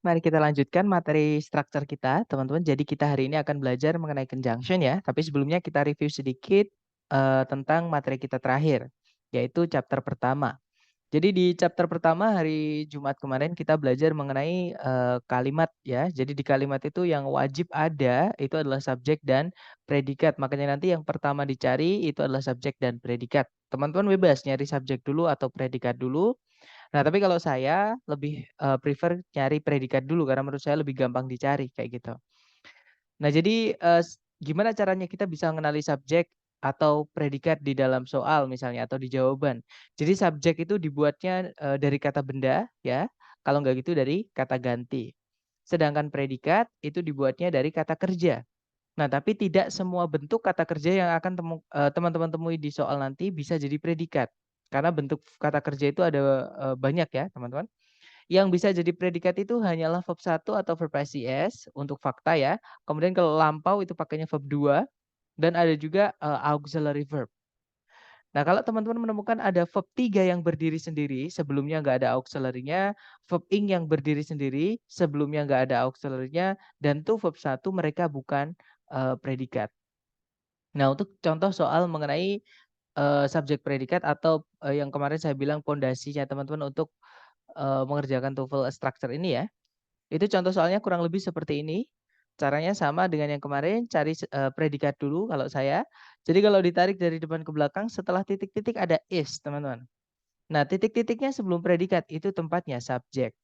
Mari kita lanjutkan materi struktur kita, teman-teman. Jadi kita hari ini akan belajar mengenai conjunction ya, tapi sebelumnya kita review sedikit tentang materi kita terakhir, yaitu chapter pertama. Jadi di chapter pertama hari Jumat kemarin kita belajar mengenai kalimat ya. Jadi di kalimat itu yang wajib ada itu adalah subjek dan predikat. Makanya nanti yang pertama dicari itu adalah subjek dan predikat. Teman-teman bebas nyari subjek dulu atau predikat dulu. Nah, tapi kalau saya lebih, prefer nyari predikat dulu karena menurut saya lebih gampang dicari, kayak gitu. Nah, jadi, gimana caranya kita bisa mengenali subjek atau predikat di dalam soal misalnya atau di jawaban. Jadi subjek itu dibuatnya, dari kata benda ya, kalau nggak gitu dari kata ganti. Sedangkan predikat itu dibuatnya dari kata kerja. Nah, tapi tidak semua bentuk kata kerja yang akan teman-teman temui di soal nanti bisa jadi predikat. Karena bentuk kata kerja itu ada, banyak ya, teman-teman. Yang bisa jadi predikat itu hanyalah verb satu atau verb ICS untuk fakta ya. Kemudian kalau lampau itu pakainya verb 2 dan ada juga, auxiliary verb. Nah, kalau teman-teman menemukan ada verb 3 yang berdiri sendiri, sebelumnya nggak ada auxiliary-nya, verb ing yang berdiri sendiri, sebelumnya nggak ada auxiliary-nya, dan tuh verb satu mereka bukan, predikat. Nah, untuk contoh soal mengenai, subjek predikat atau, yang kemarin saya bilang pondasinya teman-teman untuk, mengerjakan TOEFL structure ini ya. Itu contoh soalnya kurang lebih seperti ini. Caranya sama dengan yang kemarin, cari predikat dulu kalau saya. Jadi kalau ditarik dari depan ke belakang setelah titik-titik ada is, teman-teman. Nah, titik-titiknya sebelum predikat itu tempatnya subjek.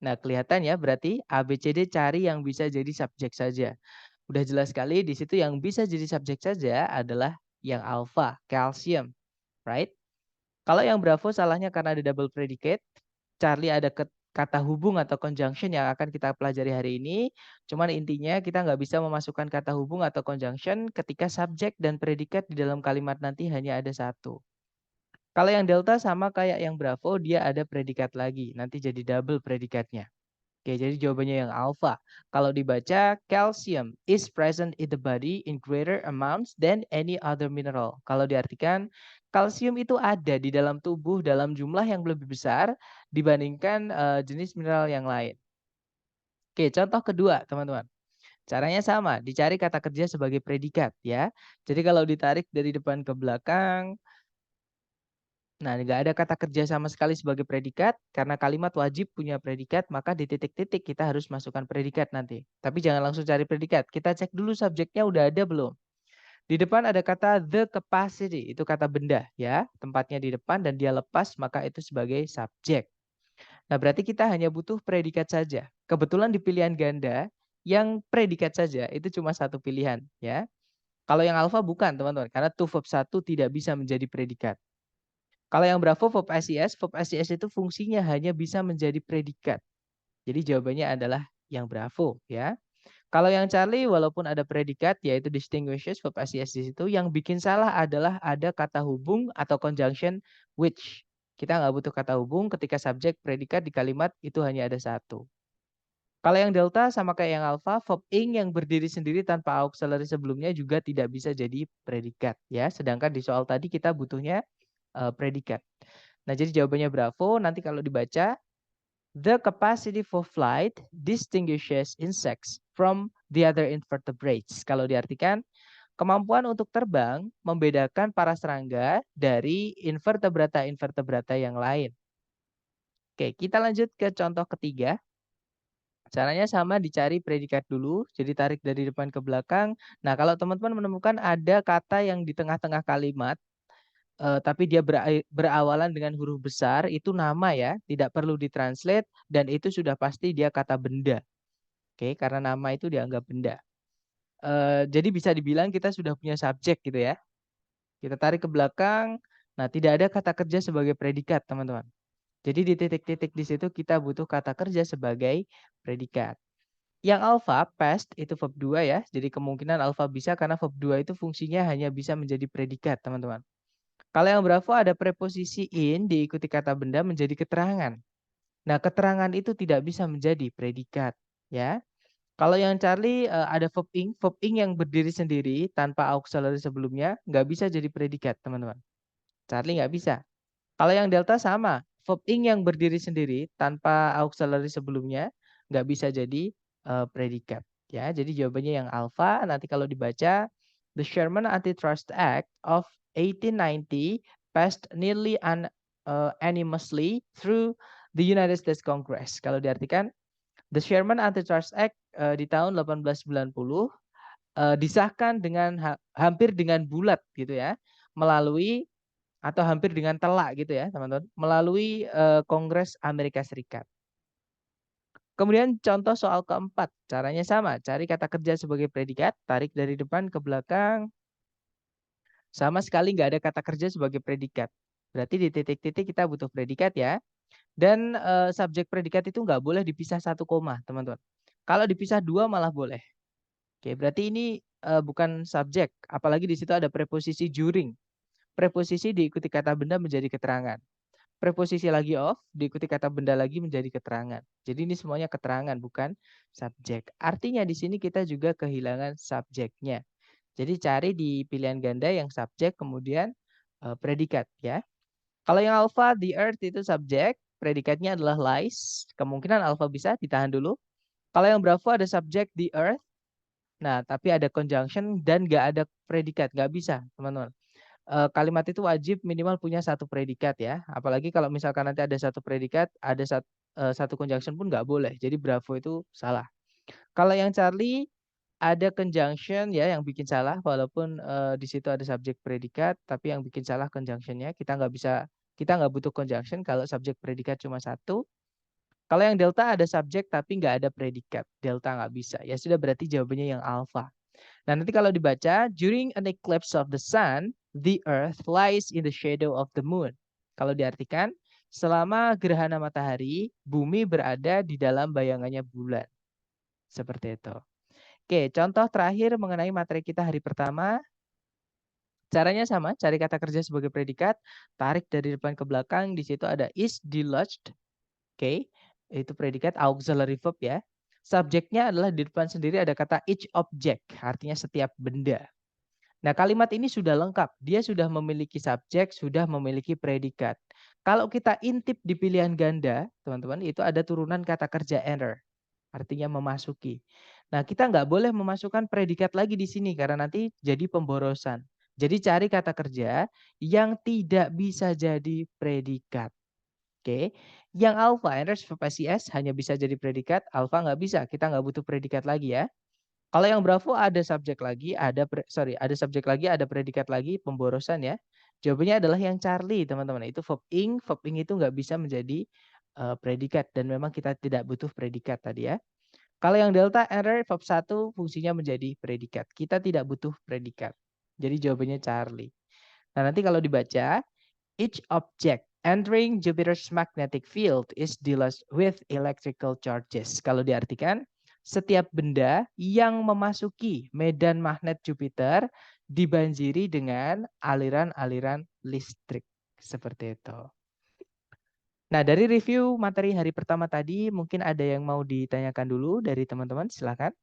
Nah, kelihatan ya berarti A, B, C, D cari yang bisa jadi subjek saja. Udah jelas sekali di situ yang bisa jadi subjek saja adalah yang alfa, calcium, right? Kalau yang Bravo salahnya karena ada double predicate, Charlie ada kata hubung atau conjunction yang akan kita pelajari hari ini. Cuman intinya kita nggak bisa memasukkan kata hubung atau conjunction ketika subjek dan predikat di dalam kalimat nanti hanya ada satu. Kalau yang Delta sama kayak yang Bravo, dia ada predikat lagi, nanti jadi double predikatnya. Oke, jadi jawabannya yang alpha. Kalau dibaca, calcium is present in the body in greater amounts than any other mineral. Kalau diartikan, kalsium itu ada di dalam tubuh dalam jumlah yang lebih besar dibandingkan jenis mineral yang lain. Oke, contoh kedua, teman-teman. Caranya sama, dicari kata kerja sebagai predikat ya. Jadi kalau ditarik dari depan ke belakang, nah, nggak ada kata kerja sama sekali sebagai predikat, karena kalimat wajib punya predikat, maka di titik-titik kita harus masukkan predikat nanti. Tapi jangan langsung cari predikat, kita cek dulu subjeknya udah ada belum. Di depan ada kata the capacity, itu kata benda ya, tempatnya di depan dan dia lepas, maka itu sebagai subjek. Nah, berarti kita hanya butuh predikat saja. Kebetulan di pilihan ganda, yang predikat saja itu cuma satu pilihan ya. Kalau yang alfa bukan teman-teman, karena to verb satu tidak bisa menjadi predikat. Kalau yang Bravo verb SIS itu fungsinya hanya bisa menjadi predikat. Jadi jawabannya adalah yang Bravo ya. Kalau yang Charlie walaupun ada predikat yaitu distinguishes verb SIS di situ, yang bikin salah adalah ada kata hubung atau conjunction which. Kita nggak butuh kata hubung ketika subjek predikat di kalimat itu hanya ada satu. Kalau yang delta sama kayak yang alpha, verb ing yang berdiri sendiri tanpa auxiliary sebelumnya juga tidak bisa jadi predikat ya. Sedangkan di soal tadi kita butuhnya predikat. Nah, jadi jawabannya Bravo. Nanti kalau dibaca, the capacity for flight distinguishes insects from the other invertebrates. Kalau diartikan, kemampuan untuk terbang membedakan para serangga dari invertebrata-invertebrata yang lain. Oke, kita lanjut ke contoh ketiga. Caranya sama, dicari predikat dulu, jadi tarik dari depan ke belakang. Nah, kalau teman-teman menemukan ada kata yang di tengah-tengah kalimat, tapi dia berawalan dengan huruf besar, itu nama ya, tidak perlu ditranslate dan itu sudah pasti dia kata benda. Oke, karena nama itu dianggap benda. Jadi bisa dibilang kita sudah punya subjek gitu ya. Kita tarik ke belakang, nah tidak ada kata kerja sebagai predikat, teman-teman. Jadi di titik-titik di situ kita butuh kata kerja sebagai predikat. Yang alpha, past, itu verb 2 ya. Jadi kemungkinan alpha bisa karena verb 2 itu fungsinya hanya bisa menjadi predikat, teman-teman. Kalau yang Bravo ada preposisi in diikuti kata benda menjadi keterangan. Nah, keterangan itu tidak bisa menjadi predikat, ya. Kalau yang Charlie ada verb ing yang berdiri sendiri tanpa auxiliary sebelumnya nggak bisa jadi predikat, teman-teman. Charlie nggak bisa. Kalau yang Delta sama, verb ing yang berdiri sendiri tanpa auxiliary sebelumnya nggak bisa jadi predikat. Ya, jadi jawabannya yang alfa. Nanti kalau dibaca, the Sherman Antitrust Act of 1890 passed nearly unanimously through the United States Congress. Kalau diartikan, the Sherman Antitrust Act di tahun 1890 disahkan dengan hampir dengan bulat gitu ya, melalui atau hampir dengan telak gitu ya teman-teman, melalui Kongres Amerika Serikat. Kemudian contoh soal keempat, caranya sama, cari kata kerja sebagai predikat, tarik dari depan ke belakang, sama sekali nggak ada kata kerja sebagai predikat. Berarti di titik-titik kita butuh predikat ya. Dan subjek predikat itu nggak boleh dipisah 1 koma, teman-teman. Kalau dipisah 2 malah boleh. Oke, berarti ini bukan subjek, apalagi di situ ada preposisi during. Preposisi diikuti kata benda menjadi keterangan. Preposisi lagi of diikuti kata benda lagi menjadi keterangan. Jadi ini semuanya keterangan bukan subjek. Artinya di sini kita juga kehilangan subjeknya. Jadi cari di pilihan ganda yang subjek kemudian predikat ya. Kalau yang alpha the earth itu subjek, predikatnya adalah lies. Kemungkinan alpha bisa ditahan dulu. Kalau yang bravo ada subjek the earth. Nah, tapi ada conjunction dan nggak ada predikat, nggak bisa, teman-teman. Kalimat itu wajib minimal punya 1 predikat ya. Apalagi kalau misalkan nanti ada 1 predikat, ada 1 conjunction pun nggak boleh. Jadi bravo itu salah. Kalau yang Charlie ada conjunction ya yang bikin salah, walaupun di situ ada subjek predikat, tapi yang bikin salah conjunctionnya. Kita nggak butuh conjunction kalau subjek predikat cuma 1. Kalau yang delta ada subjek tapi nggak ada predikat, delta nggak bisa. Ya sudah berarti jawabannya yang alpha. Nah nanti kalau dibaca, during an eclipse of the sun, the earth lies in the shadow of the moon. Kalau diartikan, selama gerhana matahari, bumi berada di dalam bayangannya bulan. Seperti itu. Oke, contoh terakhir mengenai materi kita hari pertama. Caranya sama, cari kata kerja sebagai predikat, tarik dari depan ke belakang, di situ ada is deluged. Oke, itu predikat auxiliary verb ya. Subjeknya adalah di depan sendiri ada kata each object, artinya setiap benda. Nah, kalimat ini sudah lengkap. Dia sudah memiliki subjek, sudah memiliki predikat. Kalau kita intip di pilihan ganda, teman-teman, itu ada turunan kata kerja enter. Artinya memasuki. Nah, kita nggak boleh memasukkan predikat lagi di sini karena nanti jadi pemborosan. Jadi cari kata kerja yang tidak bisa jadi predikat. Oke, yang alpha enters verb SIS hanya bisa jadi predikat, alpha nggak bisa, kita nggak butuh predikat lagi ya. Kalau yang bravo ada subjek lagi, ada subjek lagi, ada predikat lagi, pemborosan ya. Jawabannya adalah yang Charlie teman-teman. Itu verb ing itu nggak bisa menjadi predikat dan memang kita tidak butuh predikat tadi ya. Kalau yang delta error verb 1 fungsinya menjadi predikat. Kita tidak butuh predikat. Jadi jawabannya Charlie. Nah, nanti kalau dibaca, each object entering Jupiter's magnetic field is dealt with electrical charges. Kalau diartikan, setiap benda yang memasuki medan magnet Jupiter dibanjiri dengan aliran-aliran listrik. Seperti itu. Nah, dari review materi hari pertama tadi, mungkin ada yang mau ditanyakan dulu dari teman-teman, silakan.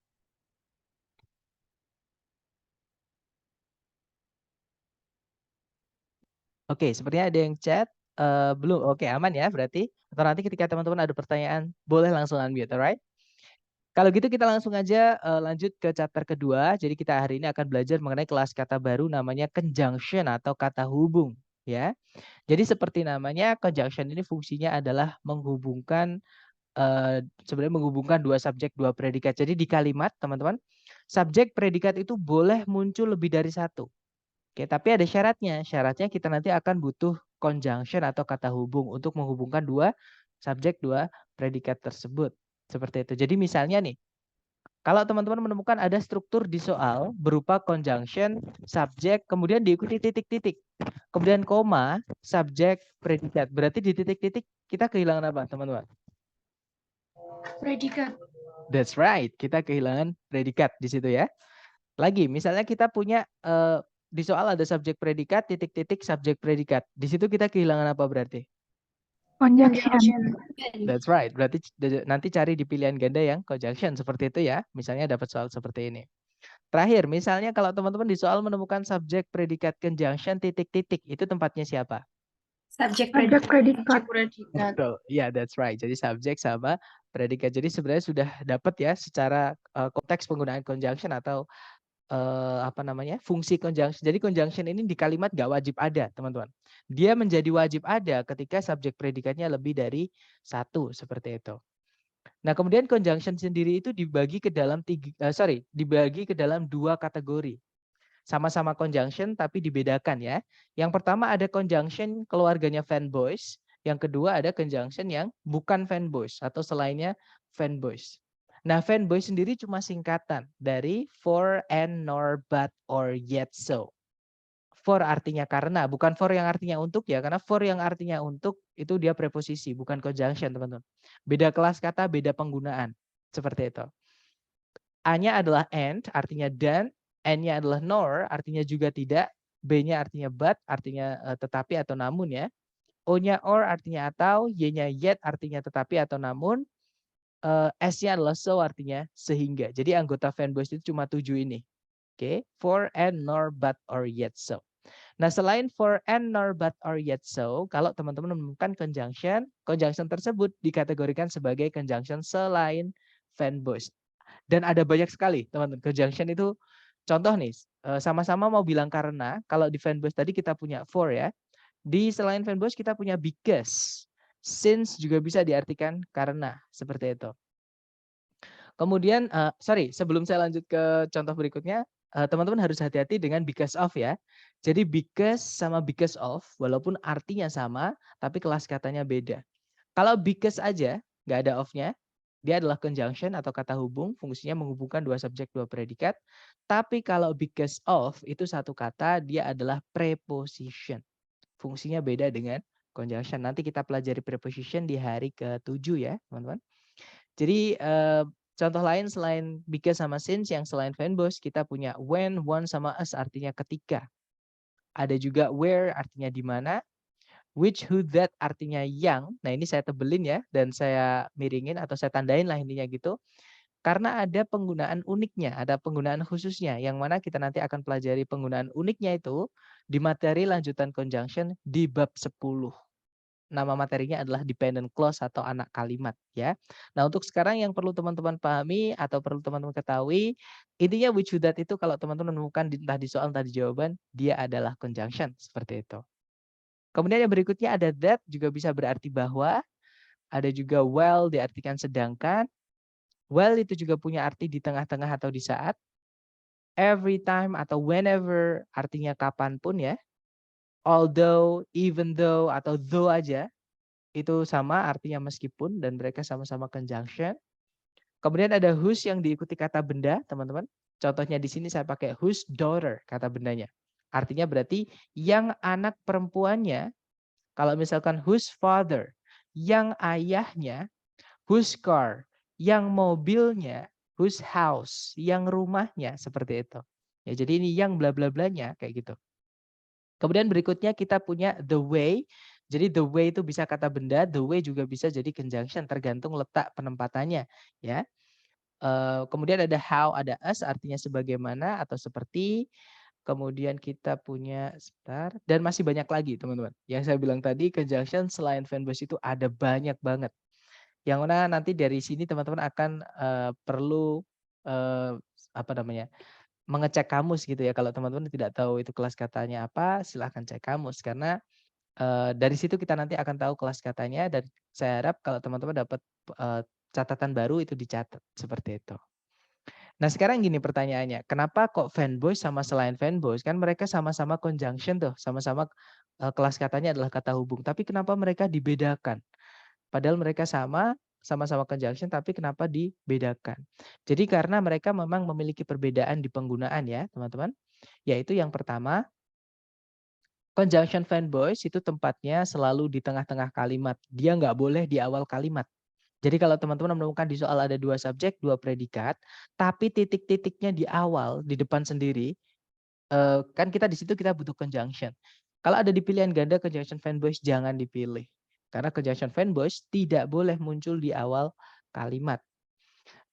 Oke, sepertinya ada yang chat. Belum, oke aman ya berarti. Atau nanti ketika teman-teman ada pertanyaan, boleh langsung unmute, alright? Kalau gitu kita langsung aja lanjut ke chapter kedua. Jadi kita hari ini akan belajar mengenai kelas kata baru namanya conjunction atau kata hubung. Ya, jadi seperti namanya conjunction ini fungsinya adalah menghubungkan sebenarnya menghubungkan 2 subjek 2 predikat. Jadi di kalimat teman-teman, subjek predikat itu boleh muncul lebih dari 1. Oke, tapi ada syaratnya. Syaratnya kita nanti akan butuh conjunction atau kata hubung untuk menghubungkan 2 subjek 2 predikat tersebut. Seperti itu. Jadi misalnya nih, kalau teman-teman menemukan ada struktur di soal berupa conjunction, subjek, kemudian diikuti titik-titik. Kemudian koma, subjek, predikat. Berarti di titik-titik kita kehilangan apa, teman-teman? Predikat. That's right, kita kehilangan predikat di situ ya. Lagi, misalnya kita punya di soal ada subjek predikat, titik-titik subjek predikat. Di situ kita kehilangan apa berarti? Conjunction. That's right, berarti nanti cari di pilihan ganda yang conjunction seperti itu ya. Misalnya dapat soal seperti ini. Terakhir, misalnya kalau teman-teman di soal menemukan subjek predikat conjunction titik-titik, itu tempatnya siapa? Subjek predikat. Betul, ya that's right. Jadi subjek sama predikat. Jadi sebenarnya sudah dapat ya secara konteks penggunaan conjunction atau apa namanya, fungsi conjunction. Jadi conjunction ini di kalimat nggak wajib ada, teman-teman. Dia menjadi wajib ada ketika subjek predikatnya lebih dari satu, seperti itu. Nah, kemudian conjunction sendiri itu dibagi ke dalam dibagi ke dalam dua kategori. Sama-sama conjunction tapi dibedakan ya. Yang pertama ada conjunction keluarganya fanboys, yang kedua ada conjunction yang bukan fanboys atau selainnya fanboys. Nah, fanboy sendiri cuma singkatan dari for and nor but or yet so. For artinya karena, bukan for yang artinya untuk ya, karena for yang artinya untuk itu dia preposisi, bukan conjunction, teman-teman. Beda kelas kata, beda penggunaan. Seperti itu. A-nya adalah and, artinya dan, N-nya adalah nor, artinya juga tidak, B-nya artinya but, artinya tetapi atau namun ya. O-nya or artinya atau, Y-nya yet artinya tetapi atau namun, S-nya adalah so artinya sehingga. Jadi anggota fanboys itu cuma 7 ini. Oke, for and nor but or yet so. Nah, selain for and nor but or yet so, kalau teman-teman menemukan conjunction, conjunction tersebut dikategorikan sebagai conjunction selain fanboys. Dan ada banyak sekali, teman-teman. Conjunction itu contoh nih, sama-sama mau bilang karena, kalau di fanboys tadi kita punya for ya. Di selain fanboys kita punya because. Since juga bisa diartikan karena, seperti itu. Kemudian, sebelum saya lanjut ke contoh berikutnya, teman-teman harus hati-hati dengan because of ya. Jadi because sama because of, walaupun artinya sama, tapi kelas katanya beda. Kalau because aja, nggak ada of-nya, dia adalah conjunction atau kata hubung, fungsinya menghubungkan dua subjek, dua predikat. Tapi kalau because of, itu satu kata, dia adalah preposition. Fungsinya beda dengan conjunction. Nanti kita pelajari preposition di hari ke-7 ya, teman-teman. Jadi contoh lain selain because sama since yang selain fanboys kita punya when, one sama as artinya ketika. Ada juga where artinya di mana, which, who, that artinya yang. Nah, ini saya tebelin ya dan saya miringin atau saya tandain lah intinya gitu. Karena ada penggunaan uniknya, ada penggunaan khususnya yang mana kita nanti akan pelajari penggunaan uniknya itu di materi lanjutan conjunction di bab 10. Nama materinya adalah dependent clause atau anak kalimat ya. Nah, untuk sekarang yang perlu teman-teman pahami atau perlu teman-teman ketahui, intinya which that itu kalau teman-teman menemukan entah di soal entah di jawaban, dia adalah conjunction seperti itu. Kemudian yang berikutnya ada that juga bisa berarti bahwa, ada juga while diartikan sedangkan, while itu juga punya arti di tengah-tengah atau di saat, every time atau whenever artinya kapanpun ya, although, even though atau though aja itu sama artinya meskipun dan mereka sama-sama conjunction. Kemudian ada whose yang diikuti kata benda, teman-teman. Contohnya di sini saya pakai whose daughter kata bendanya. Artinya berarti yang anak perempuannya, kalau misalkan whose father, yang ayahnya, whose car, yang mobilnya, whose house, yang rumahnya, seperti itu. Ya, jadi ini yang bla bla blanya kayak gitu. Kemudian berikutnya kita punya the way. Jadi the way itu bisa kata benda, the way juga bisa jadi conjunction tergantung letak penempatannya ya. Kemudian ada how, ada as artinya sebagaimana atau seperti. Kemudian kita punya sebentar dan masih banyak lagi teman-teman. Yang saya bilang tadi conjunction selain fanboys itu ada banyak banget. Yang mana nanti dari sini teman-teman akan perlu apa namanya? Mengecek kamus gitu ya. Kalau teman-teman tidak tahu itu kelas katanya apa, silahkan cek kamus karena dari situ kita nanti akan tahu kelas katanya dan saya harap kalau teman-teman dapat catatan baru itu dicatat seperti itu. Nah, sekarang gini pertanyaannya, kenapa kok fanboys sama selain fanboys kan mereka sama-sama conjunction tuh, sama-sama kelas katanya adalah kata hubung, tapi kenapa mereka dibedakan? Padahal mereka sama-sama conjunction tapi kenapa dibedakan? Jadi karena mereka memang memiliki perbedaan di penggunaan ya, teman-teman. Yaitu yang pertama, conjunction fanboys itu tempatnya selalu di tengah-tengah kalimat. Dia nggak boleh di awal kalimat. Jadi kalau teman-teman menemukan di soal ada dua subjek, dua predikat, tapi titik-titiknya di awal, di depan sendiri, kan kita di situ kita butuh conjunction. Kalau ada di pilihan ganda conjunction fanboys jangan dipilih. Karena conjunction fanboys tidak boleh muncul di awal kalimat.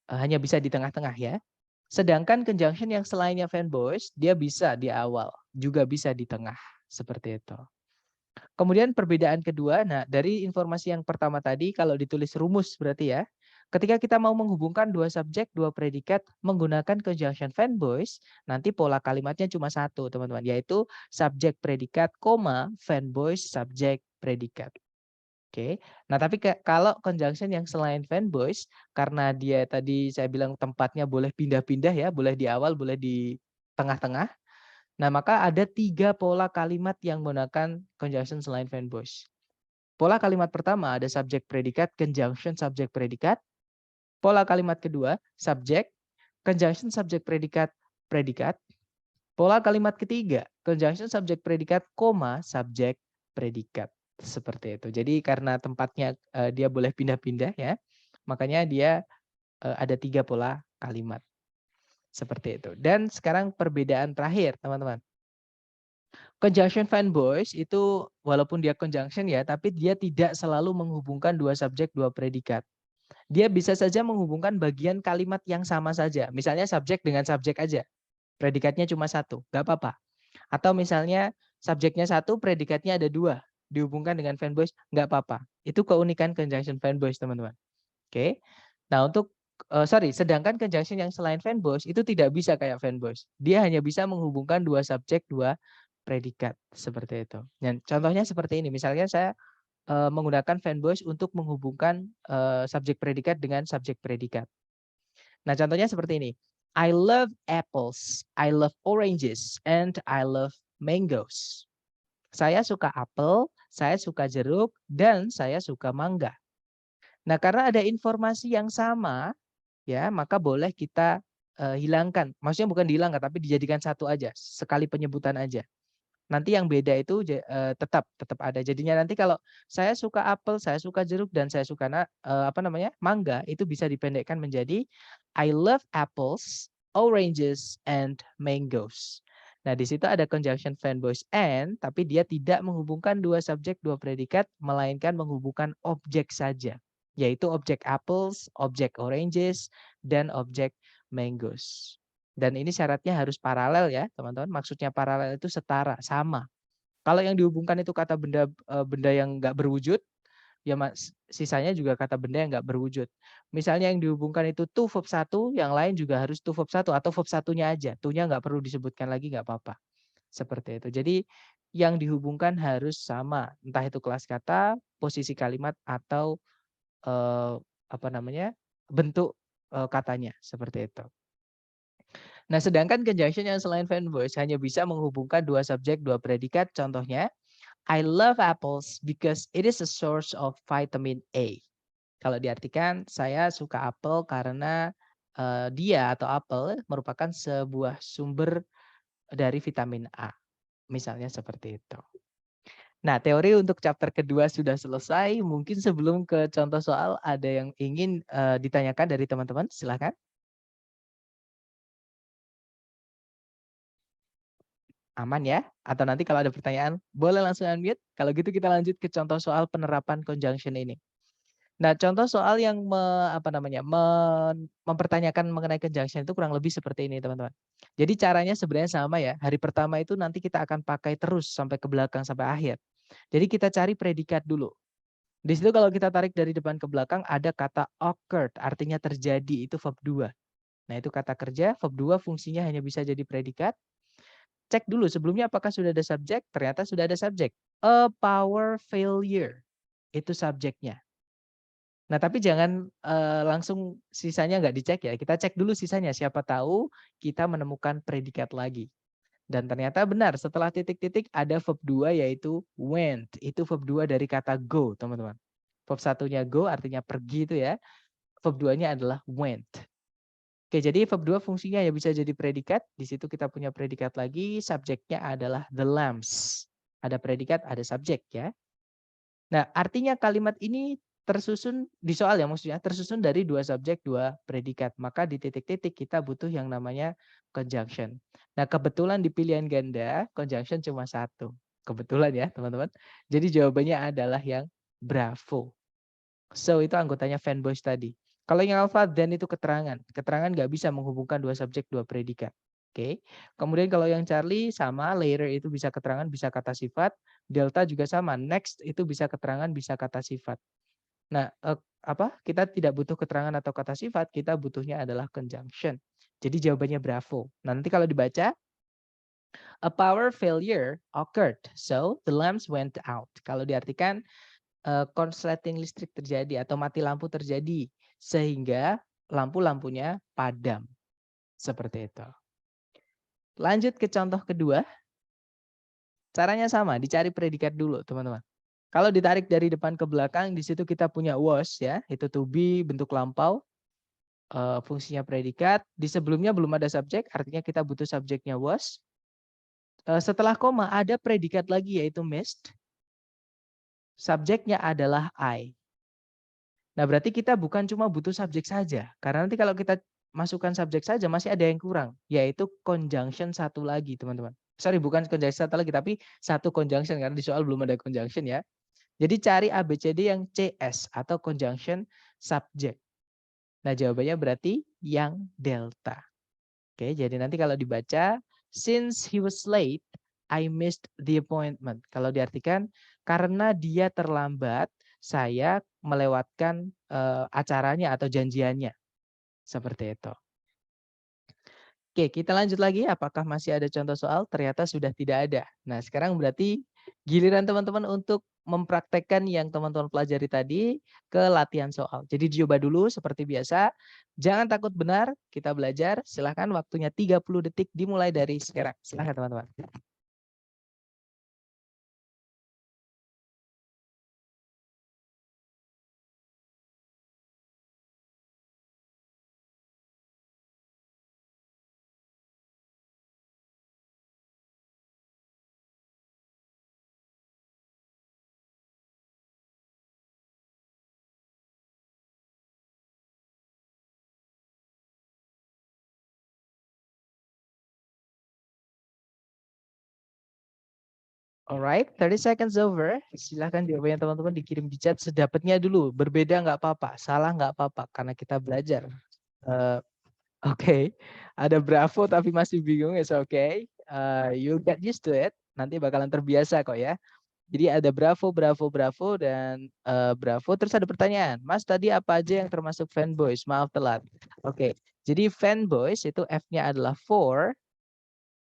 Hanya bisa di tengah-tengah ya. Sedangkan conjunction yang selainnya fanboys, dia bisa di awal, juga bisa di tengah. Seperti itu. Kemudian perbedaan kedua, nah dari informasi yang pertama tadi kalau ditulis rumus berarti ya, Ketika kita mau menghubungkan dua subjek, dua predikat menggunakan conjunction fanboys, nanti pola kalimatnya cuma satu, teman-teman, yaitu subjek predikat, koma, fanboys subjek predikat. Oke. Nah, tapi kalau conjunction yang selain fanboys, karena dia tadi saya bilang tempatnya boleh pindah-pindah ya, boleh di awal, boleh di tengah-tengah. Nah, maka ada 3 pola kalimat yang menggunakan conjunction selain fanboys. Pola kalimat pertama ada subjek predikat, conjunction subjek predikat. Pola kalimat kedua, subjek, conjunction subjek predikat, predikat. Pola kalimat ketiga, conjunction subjek predikat, koma, subjek predikat. Seperti itu. Jadi karena tempatnya dia boleh pindah-pindah ya, makanya dia ada 3 pola kalimat. Seperti itu. Dan sekarang perbedaan terakhir, teman-teman. Conjunction fanboys itu walaupun dia conjunction ya, tapi dia tidak selalu menghubungkan dua subjek, dua predikat. Dia bisa saja menghubungkan bagian kalimat yang sama saja. Misalnya subjek dengan subjek aja. Predikatnya cuma satu, nggak apa-apa. Atau misalnya subjeknya satu, predikatnya ada dua. Dihubungkan dengan fanboys, nggak apa-apa. Itu keunikan conjunction fanboys, teman-teman. Oke. Nah, sedangkan conjunction yang selain fanboys itu tidak bisa kayak fanboys. Dia hanya bisa menghubungkan dua subjek, dua predikat. Seperti itu. Dan contohnya seperti ini. Misalnya saya menggunakan fanboys untuk menghubungkan subjek predikat dengan subjek predikat. Nah, contohnya seperti ini. I love apples, I love oranges, and I love mangoes. Saya suka apel, saya suka jeruk, dan saya suka mangga. Nah, karena ada informasi yang sama, ya, maka boleh kita hilangkan. Maksudnya bukan dihilangkan, tapi dijadikan satu aja, sekali penyebutan aja. Nanti yang beda itu tetap ada. Jadinya nanti kalau saya suka apel, saya suka jeruk, dan saya suka mangga, itu bisa dipendekkan menjadi I love apples, oranges, and mangoes. Nah, di situ ada conjunction fanboys and, tapi dia tidak menghubungkan dua subjek, dua predikat, melainkan menghubungkan objek saja, yaitu objek apples, objek oranges, dan objek mangoes. Dan ini syaratnya harus paralel ya, teman-teman. Maksudnya paralel itu setara, sama. Kalau yang dihubungkan itu kata benda yang nggak berwujud, ya sisanya juga kata benda yang nggak berwujud. Misalnya yang dihubungkan itu to verb 1, yang lain juga harus to verb 1 atau verb satunya aja. To-nya nggak perlu disebutkan lagi, nggak apa-apa. Seperti itu. Jadi yang dihubungkan harus sama, entah itu kelas kata, posisi kalimat, atau bentuk katanya, seperti itu. Nah, sedangkan conjunction yang selain fanboys hanya bisa menghubungkan dua subjek, dua predikat. Contohnya, I love apples because it is a source of vitamin A. Kalau diartikan, saya suka apel karena dia atau apel merupakan sebuah sumber dari vitamin A. Misalnya seperti itu. Nah, teori untuk chapter kedua sudah selesai. Mungkin sebelum ke contoh soal, ada yang ingin ditanyakan dari teman-teman? Silakan. Aman ya? Atau nanti kalau ada pertanyaan, boleh langsung unmute. Kalau gitu kita lanjut ke contoh soal penerapan conjunction ini. Nah, contoh soal yang mempertanyakan mengenai conjunction itu kurang lebih seperti ini, teman-teman. Jadi caranya sebenarnya sama ya. Hari pertama itu nanti kita akan pakai terus sampai ke belakang, sampai akhir. Jadi kita cari predikat dulu. Di situ kalau kita tarik dari depan ke belakang ada kata occurred, artinya terjadi, itu verb 2. Nah, itu kata kerja, verb 2 fungsinya hanya bisa jadi predikat. Cek dulu sebelumnya apakah sudah ada subjek, ternyata sudah ada subjek. A power failure, itu subjeknya. Nah, tapi jangan langsung sisanya nggak dicek ya, kita cek dulu sisanya, siapa tahu kita menemukan predikat lagi. Dan ternyata benar, setelah titik-titik ada verb 2 yaitu went, itu verb 2 dari kata go, teman-teman. Verb satunya go artinya pergi itu ya, verb 2-nya adalah went. Oke, jadi verb 2 fungsinya ya bisa jadi predikat. Di situ kita punya predikat lagi, subjeknya adalah the lambs. Ada predikat, ada subjek ya. Nah, artinya kalimat ini tersusun di soal ya maksudnya, tersusun dari dua subjek, dua predikat. Maka di titik-titik kita butuh yang namanya conjunction. Nah, kebetulan di pilihan ganda, conjunction cuma satu. Kebetulan ya teman-teman. Jadi jawabannya adalah yang bravo. So, itu anggotanya fanboys tadi. Kalau yang alpha, then itu keterangan. Keterangan nggak bisa menghubungkan dua subjek, dua predikat. Oke. Kemudian kalau yang Charlie sama, later itu bisa keterangan, bisa kata sifat. Delta juga sama, next itu bisa keterangan, bisa kata sifat. Nah, kita tidak butuh keterangan atau kata sifat, kita butuhnya adalah conjunction. Jadi jawabannya bravo. Nah, nanti kalau dibaca, a power failure occurred, so the lamps went out. Kalau diartikan konsleting listrik terjadi atau mati lampu terjadi sehingga lampu-lampunya padam. Seperti itu. Lanjut ke contoh kedua. Caranya sama, dicari predikat dulu, teman-teman. Kalau ditarik dari depan ke belakang, di situ kita punya was ya, itu to be bentuk lampau, fungsinya predikat. Di sebelumnya belum ada subjek, artinya kita butuh subjeknya was. Setelah koma ada predikat lagi yaitu missed. Subjeknya adalah I. Nah, berarti kita bukan cuma butuh subjek saja. Karena nanti kalau kita masukkan subjek saja masih ada yang kurang, yaitu conjunction satu lagi, teman-teman. Sorry, bukan conjunction satu lagi, tapi satu conjunction karena di soal belum ada conjunction ya. Jadi cari ABCD yang CS atau conjunction subject. Nah, jawabannya berarti yang delta. Oke, jadi nanti kalau dibaca, since he was late, I missed the appointment. Kalau diartikan, karena dia terlambat, saya melewatkan acaranya atau janjiannya. Seperti itu. Oke, kita lanjut lagi. Apakah masih ada contoh soal? Ternyata sudah tidak ada. Nah, sekarang berarti giliran teman-teman untuk mempraktekkan yang teman-teman pelajari tadi ke latihan soal. Jadi dicoba dulu seperti biasa. Jangan takut benar, kita belajar. Silahkan waktunya 30 detik dimulai dari sekarang. Silahkan teman-teman. Alright, 30 seconds over. Silahkan jawabannya teman-teman dikirim di chat sedapatnya dulu. Berbeda nggak apa-apa, salah nggak apa-apa, karena kita belajar. Oke, ada bravo tapi masih bingung, it's okay. You get used to it. Nanti bakalan terbiasa kok ya. Jadi ada bravo, bravo, bravo, dan bravo. Terus ada pertanyaan, Mas tadi apa aja yang termasuk fanboys? Maaf telat. Oke, jadi fanboys itu F-nya adalah for,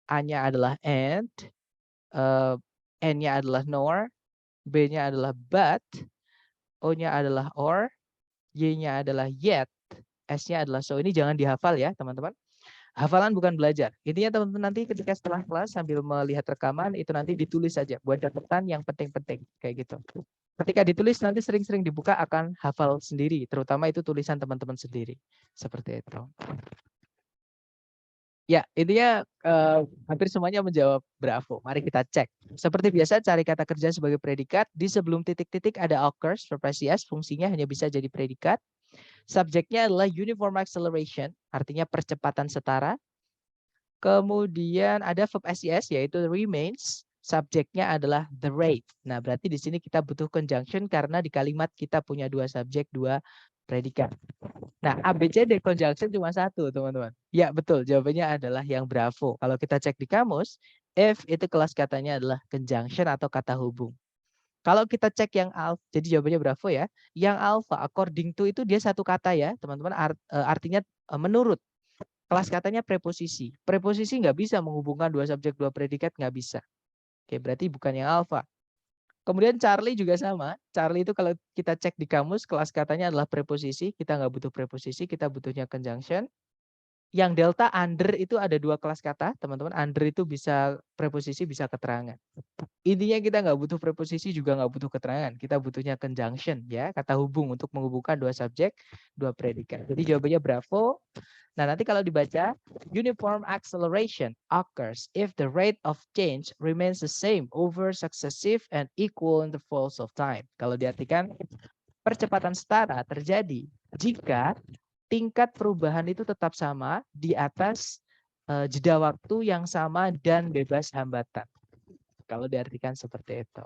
A-nya adalah and, N-nya adalah nor, B-nya adalah but, O-nya adalah or, Y-nya adalah yet, S-nya adalah so. Ini jangan dihafal ya teman-teman. Hafalan bukan belajar. Intinya teman-teman nanti ketika setelah kelas sambil melihat rekaman itu nanti ditulis saja buat catatan yang penting-penting kayak gitu. Ketika ditulis nanti sering-sering dibuka akan hafal sendiri, terutama itu tulisan teman-teman sendiri. Seperti itu. Ya, intinya hampir semuanya menjawab bravo. Mari kita cek. Seperti biasa cari kata kerja sebagai predikat. Di sebelum titik-titik ada occurs, verb yes, fungsinya hanya bisa jadi predikat. Subjeknya adalah uniform acceleration, artinya percepatan setara. Kemudian ada verb SES yaitu remains, subjeknya adalah the rate. Nah, berarti di sini kita butuh conjunction karena di kalimat kita punya dua subjek, dua predikat. Nah, ABCD conjunction cuma satu, teman-teman. Ya, betul. Jawabannya adalah yang bravo. Kalau kita cek di kamus, if itu kelas katanya adalah conjunction atau kata hubung. Kalau kita cek yang alpha, jadi jawabannya bravo ya. Yang alpha, according to itu dia satu kata ya, teman-teman. Artinya menurut. Kelas katanya preposisi. Preposisi nggak bisa menghubungkan dua subjek, dua predikat, nggak bisa. Oke, berarti bukan yang alpha. Kemudian Charlie juga sama. Charlie itu kalau kita cek di kamus, kelas katanya adalah preposisi. Kita nggak butuh preposisi, kita butuhnya conjunction. Yang delta under itu ada dua kelas kata, teman-teman. Under itu bisa preposisi, bisa keterangan. Intinya kita nggak butuh preposisi, juga nggak butuh keterangan. Kita butuhnya conjunction, ya, kata hubung untuk menghubungkan dua subjek, dua predikat. Jadi jawabannya bravo. Nah, nanti kalau dibaca, uniform acceleration occurs if the rate of change remains the same over successive and equal intervals of time. Kalau diartikan, percepatan setara terjadi jika tingkat perubahan itu tetap sama di atas jeda waktu yang sama dan bebas hambatan. Kalau diartikan seperti itu.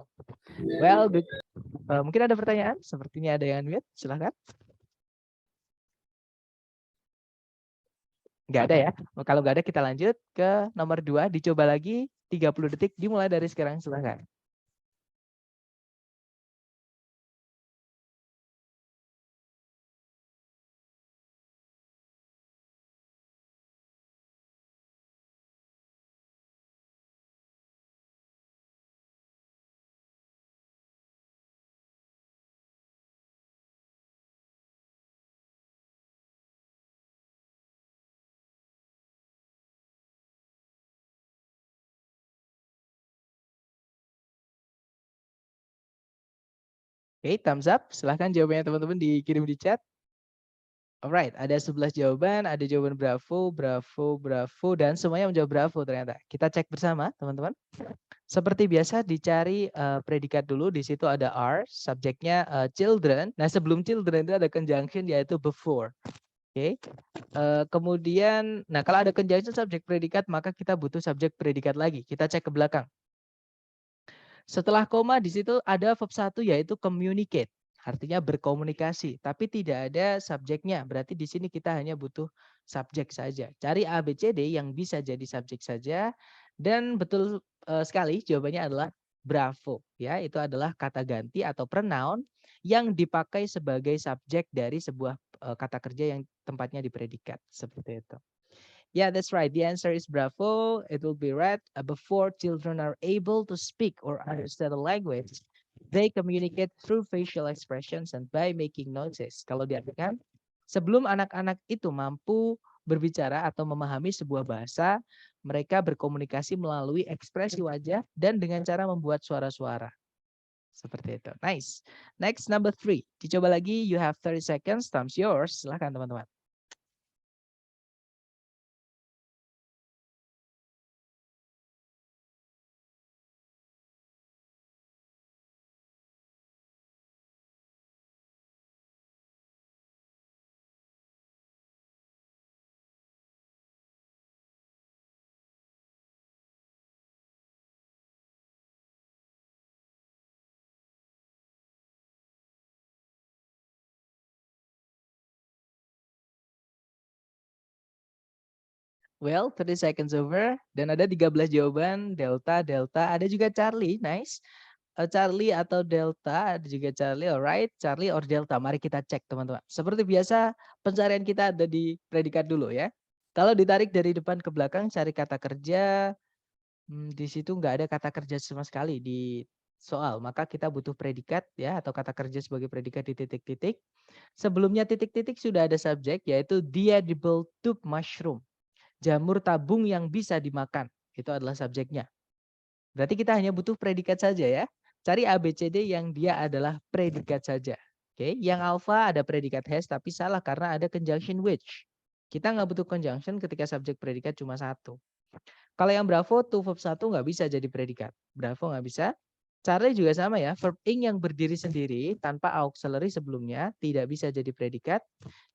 Well, mungkin ada pertanyaan? Sepertinya ada yang unmute, silahkan. Nggak ada ya. Kalau nggak ada kita lanjut ke nomor 2. Dicoba lagi 30 detik dimulai dari sekarang. Silahkan. Oke, thumbs up. Silahkan jawabannya teman-teman dikirim di chat. Alright, ada 11 jawaban, ada jawaban bravo, bravo, bravo, dan semuanya menjawab bravo ternyata. Kita cek bersama, teman-teman. Seperti biasa dicari predikat dulu, di situ ada are, subjeknya children. Nah, sebelum children itu ada conjunction yaitu before. Oke. Kemudian, nah kalau ada conjunction subjek predikat, maka kita butuh subjek predikat lagi. Kita cek ke belakang. Setelah koma di situ ada verb 1 yaitu communicate. Artinya berkomunikasi, tapi tidak ada subjeknya. Berarti di sini kita hanya butuh subjek saja. Cari A, B, C, D yang bisa jadi subjek saja. Dan betul sekali jawabannya adalah bravo. Ya, itu adalah kata ganti atau pronoun yang dipakai sebagai subjek dari sebuah kata kerja yang tempatnya di predikat. Seperti itu. Yeah, that's right. The answer is bravo. It will be read before children are able to speak or understand the language. They communicate through facial expressions and by making noises. Kalau diartikan, sebelum anak-anak itu mampu berbicara atau memahami sebuah bahasa, mereka berkomunikasi melalui ekspresi wajah dan dengan cara membuat suara-suara. Seperti itu. Nice. Next, number 3. Dicoba lagi. You have 30 seconds. Time's yours. Silahkan teman-teman. Well, 30 seconds over. Dan ada 13 jawaban. Delta, Delta. Ada juga Charlie. Nice. Charlie atau Delta. Ada juga Charlie. Alright. Charlie or Delta. Mari kita cek teman-teman. Seperti biasa pencarian kita ada di predikat dulu ya. Kalau ditarik dari depan ke belakang cari kata kerja. Di situ nggak ada kata kerja sama sekali di soal. Maka kita butuh predikat ya. Atau kata kerja sebagai predikat di titik-titik. Sebelumnya titik-titik sudah ada subjek yaitu the edible tube mushroom. Jamur tabung yang bisa dimakan. Itu adalah subjeknya. Berarti kita hanya butuh predikat saja ya. Cari A, B, C, D yang dia adalah predikat saja. Oke, yang alpha ada predikat has tapi salah karena ada conjunction which. Kita nggak butuh conjunction ketika subjek predikat cuma satu. Kalau yang bravo to verb 1 nggak bisa jadi predikat. Bravo nggak bisa. Charlie juga sama ya. Verb ing yang berdiri sendiri tanpa auxiliary sebelumnya tidak bisa jadi predikat.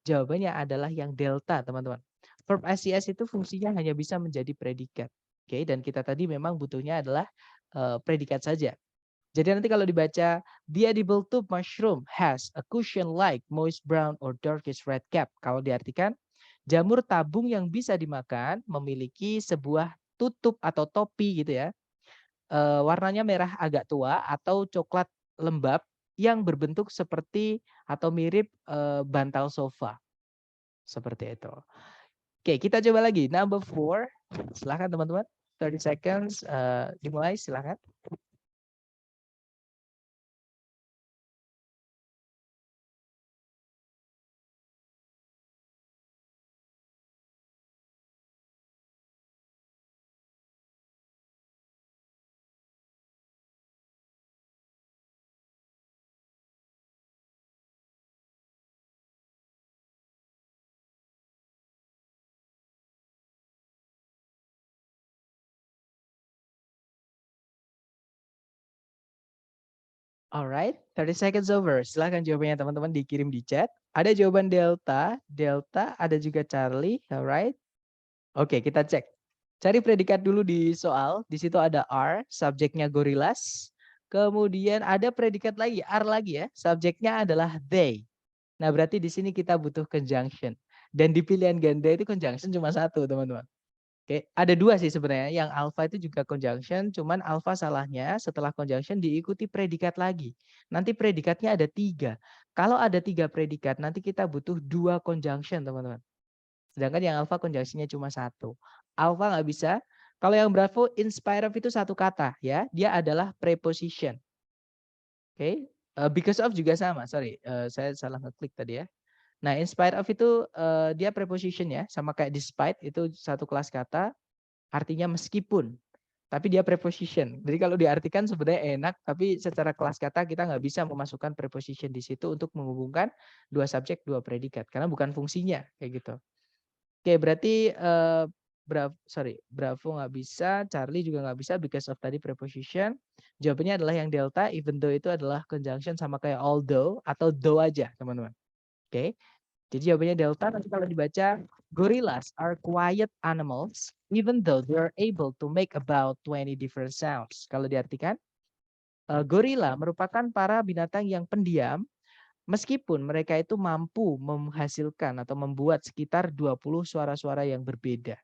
Jawabannya adalah yang delta, teman-teman. Verb SES itu fungsinya hanya bisa menjadi predikat. Oke, dan kita tadi memang butuhnya adalah predikat saja. Jadi nanti kalau dibaca the edible tube mushroom has a cushion like moist brown or darkish red cap. Kalau diartikan jamur tabung yang bisa dimakan memiliki sebuah tutup atau topi gitu ya. Warnanya merah agak tua atau coklat lembab yang berbentuk seperti atau mirip bantal sofa. Seperti itu. Oke, kita coba lagi. Number 4. Silakan teman-teman. 30 seconds. Dimulai, silakan. Alright, 30 seconds over. Silakan jawabannya teman-teman dikirim di chat. Ada jawaban Delta, Delta, ada juga Charlie. Alright. Oke, kita cek. Cari predikat dulu di soal. Di situ ada are, subjeknya gorillas. Kemudian ada predikat lagi, are lagi ya. Subjeknya adalah they. Nah, berarti di sini kita butuh conjunction. Dan di pilihan ganda itu conjunction cuma satu, teman-teman. Oke, ada dua sih sebenarnya. Yang alpha itu juga conjunction, cuman alpha salahnya setelah conjunction diikuti predikat lagi. Nanti predikatnya ada 3. Kalau ada 3 predikat, nanti kita butuh 2 conjunction, teman-teman. Sedangkan yang alpha conjunctionnya cuma 1. Alpha nggak bisa. Kalau yang bravo, in spite of itu satu kata ya. Dia adalah preposition. Oke, because of juga sama. Sorry, saya salah ngeklik tadi ya. Nah, in spite of itu dia preposition ya, sama kayak despite itu satu kelas kata, artinya meskipun. tapi dia preposition. Jadi kalau diartikan sebenarnya enak, tapi secara kelas kata kita nggak bisa memasukkan preposition di situ untuk menghubungkan dua subjek, dua predikat, karena bukan fungsinya kayak gitu. Oke, berarti Bravo nggak bisa, Charlie juga nggak bisa because of tadi preposition. Jawabannya adalah yang delta, even though itu adalah conjunction sama kayak although atau though aja, teman-teman. Oke. Jadi jawabannya delta. Nanti kalau dibaca, gorillas are quiet animals even though they are able to make about 20 different sounds. Kalau diartikan, gorila merupakan para binatang yang pendiam meskipun mereka itu mampu menghasilkan atau membuat sekitar 20 suara-suara yang berbeda.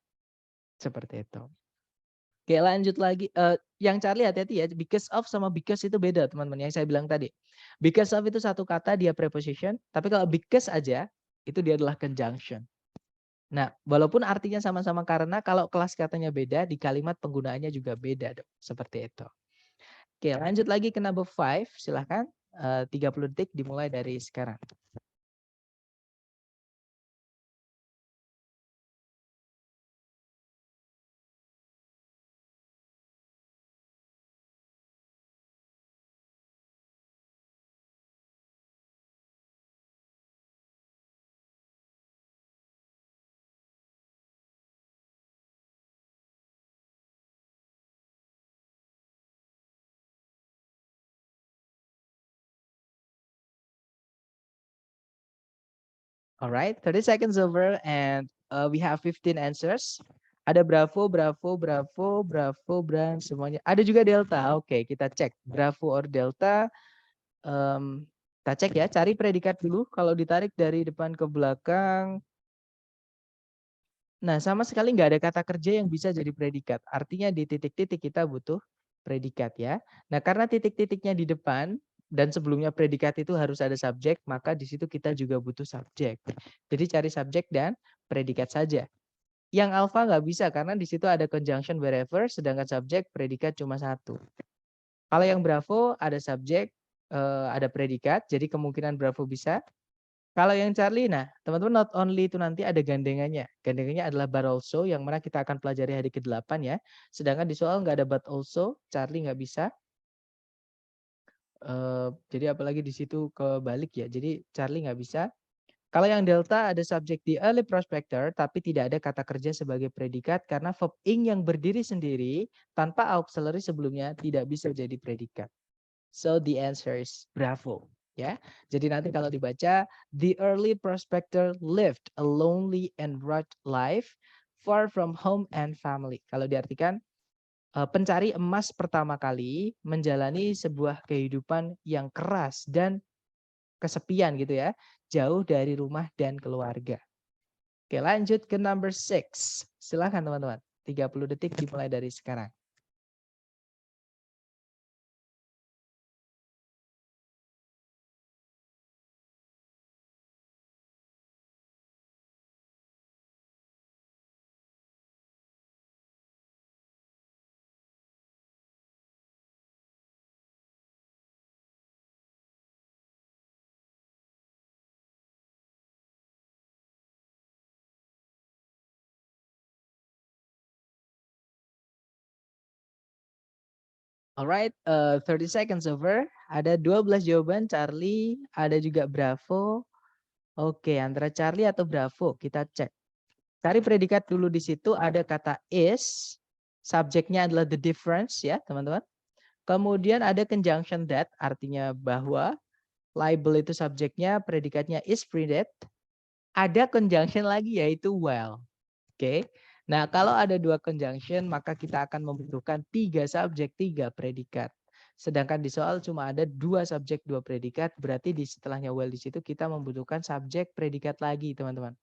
Seperti itu. Oke, lanjut lagi. Yang Charlie hati-hati ya, because of sama because itu beda teman-teman, yang saya bilang tadi. Because of itu satu kata dia preposition, tapi kalau because aja, itu dia adalah conjunction. Nah, walaupun artinya sama-sama karena kalau kelas katanya beda, di kalimat penggunaannya juga beda dong. Seperti itu. Oke, lanjut lagi ke number 5, silahkan. 30 detik dimulai dari sekarang. Alright, 30 seconds over and we have 15 answers. Ada Bravo, Bravo, Bravo, Bravo, Bran, semuanya. Ada juga Delta. Oke, kita cek. Bravo or Delta. Kita cek ya, cari predikat dulu. Kalau ditarik dari depan ke belakang. Nah, sama sekali nggak ada kata kerja yang bisa jadi predikat. Artinya di titik-titik kita butuh predikat ya. Nah, karena titik-titiknya di depan, dan sebelumnya predikat itu harus ada subjek, maka di situ kita juga butuh subjek. Jadi cari subjek dan predikat saja. Yang alpha nggak bisa karena di situ ada conjunction wherever, sedangkan subjek predikat cuma satu. Kalau yang bravo ada subjek, ada predikat, jadi kemungkinan bravo bisa. Kalau yang Charlie, nah teman-teman not only itu nanti ada gandengannya. Gandengannya adalah but also, yang mana kita akan pelajari hari ke-8 ya. Sedangkan di soal nggak ada but also, Charlie nggak bisa. Jadi apalagi di situ kebalik ya. Jadi Charlie nggak bisa. Kalau yang delta ada subjek di early prospector tapi tidak ada kata kerja sebagai predikat karena verb ing yang berdiri sendiri tanpa auxiliary sebelumnya tidak bisa jadi predikat. So the answer is bravo. Ya, jadi nanti kalau dibaca, the early prospector lived a lonely and rugged life, far from home and family. Kalau diartikan, pencari emas pertama kali menjalani sebuah kehidupan yang keras dan kesepian gitu ya, jauh dari rumah dan keluarga. Oke, lanjut ke number 6. Silahkan teman-teman. 30 detik dimulai dari sekarang. Alright, 30 seconds over. Ada 12 jawaban, Charlie, ada juga Bravo. Oke, antara Charlie atau Bravo, kita cek. Cari predikat dulu di situ, ada kata is, subjeknya adalah the difference ya, teman-teman. Kemudian ada conjunction that, artinya bahwa, label itu subjeknya, predikatnya is predate. Ada conjunction lagi yaitu while. Oke. Nah, kalau ada dua conjunction, maka kita akan membutuhkan 3 subjek, 3 predikat. Sedangkan di soal cuma ada 2 subjek, 2 predikat, berarti di setelahnya while di situ kita membutuhkan subjek, predikat lagi, teman-teman.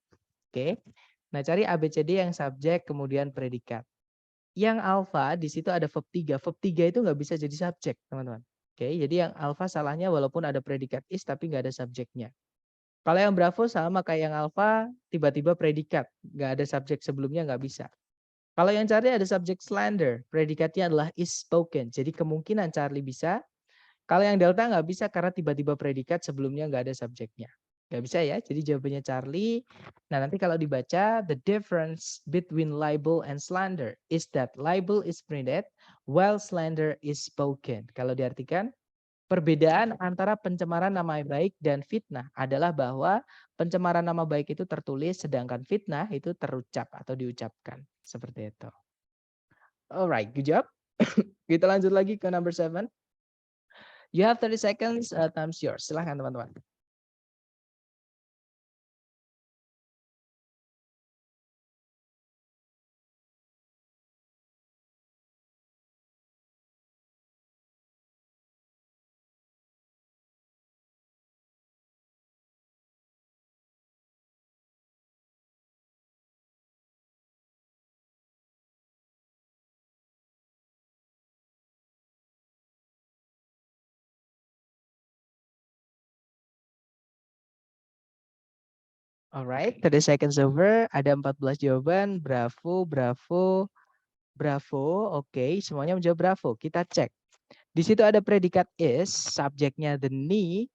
Oke. Nah, cari ABCD yang subjek kemudian predikat. Yang alpha di situ ada verb 3. Verb 3 itu nggak bisa jadi subjek, teman-teman. Oke, jadi yang alpha salahnya walaupun ada predikat is tapi nggak ada subjeknya. Kalau yang bravo sama kayak yang alpha, tiba-tiba predikat, nggak ada subjek sebelumnya nggak bisa. Kalau yang Charlie ada subjek slender, predikatnya adalah is spoken. Jadi kemungkinan Charlie bisa. Kalau yang delta nggak bisa karena tiba-tiba predikat sebelumnya nggak ada subjeknya. Nggak bisa ya, jadi jawabannya Charlie. Nah, nanti kalau dibaca, the difference between libel and slander is that libel is printed while slander is spoken. Kalau diartikan, perbedaan antara pencemaran nama baik dan fitnah adalah bahwa pencemaran nama baik itu tertulis, sedangkan fitnah itu terucap atau diucapkan. Seperti itu. Alright, good job. Kita lanjut lagi ke number 7. You have 30 seconds, time's yours. Silahkan teman-teman. Alright, 30 seconds over. Ada 14 jawaban. Bravo, bravo, bravo. Oke, semuanya menjawab bravo. Kita cek. Di situ ada predikat is, subjeknya the knee.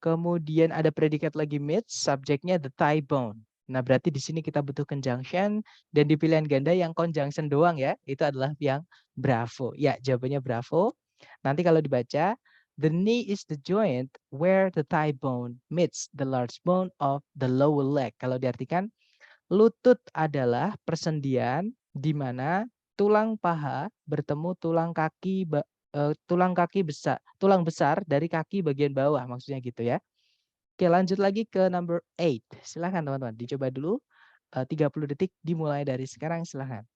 Kemudian ada predikat lagi meet, subjeknya the thigh bone. Nah, berarti di sini kita butuh conjunction. Dan di pilihan ganda yang conjunction doang ya, itu adalah yang bravo. Ya, jawabannya bravo. Nanti kalau dibaca, the knee is the joint where the thigh bone meets the large bone of the lower leg. Kalau diartikan, lutut adalah persendian di mana tulang paha bertemu tulang kaki besar, tulang besar dari kaki bagian bawah, maksudnya gitu ya. Oke, lanjut lagi ke number 8. Silahkan teman-teman, dicoba dulu. 30 detik dimulai dari sekarang, silahkan.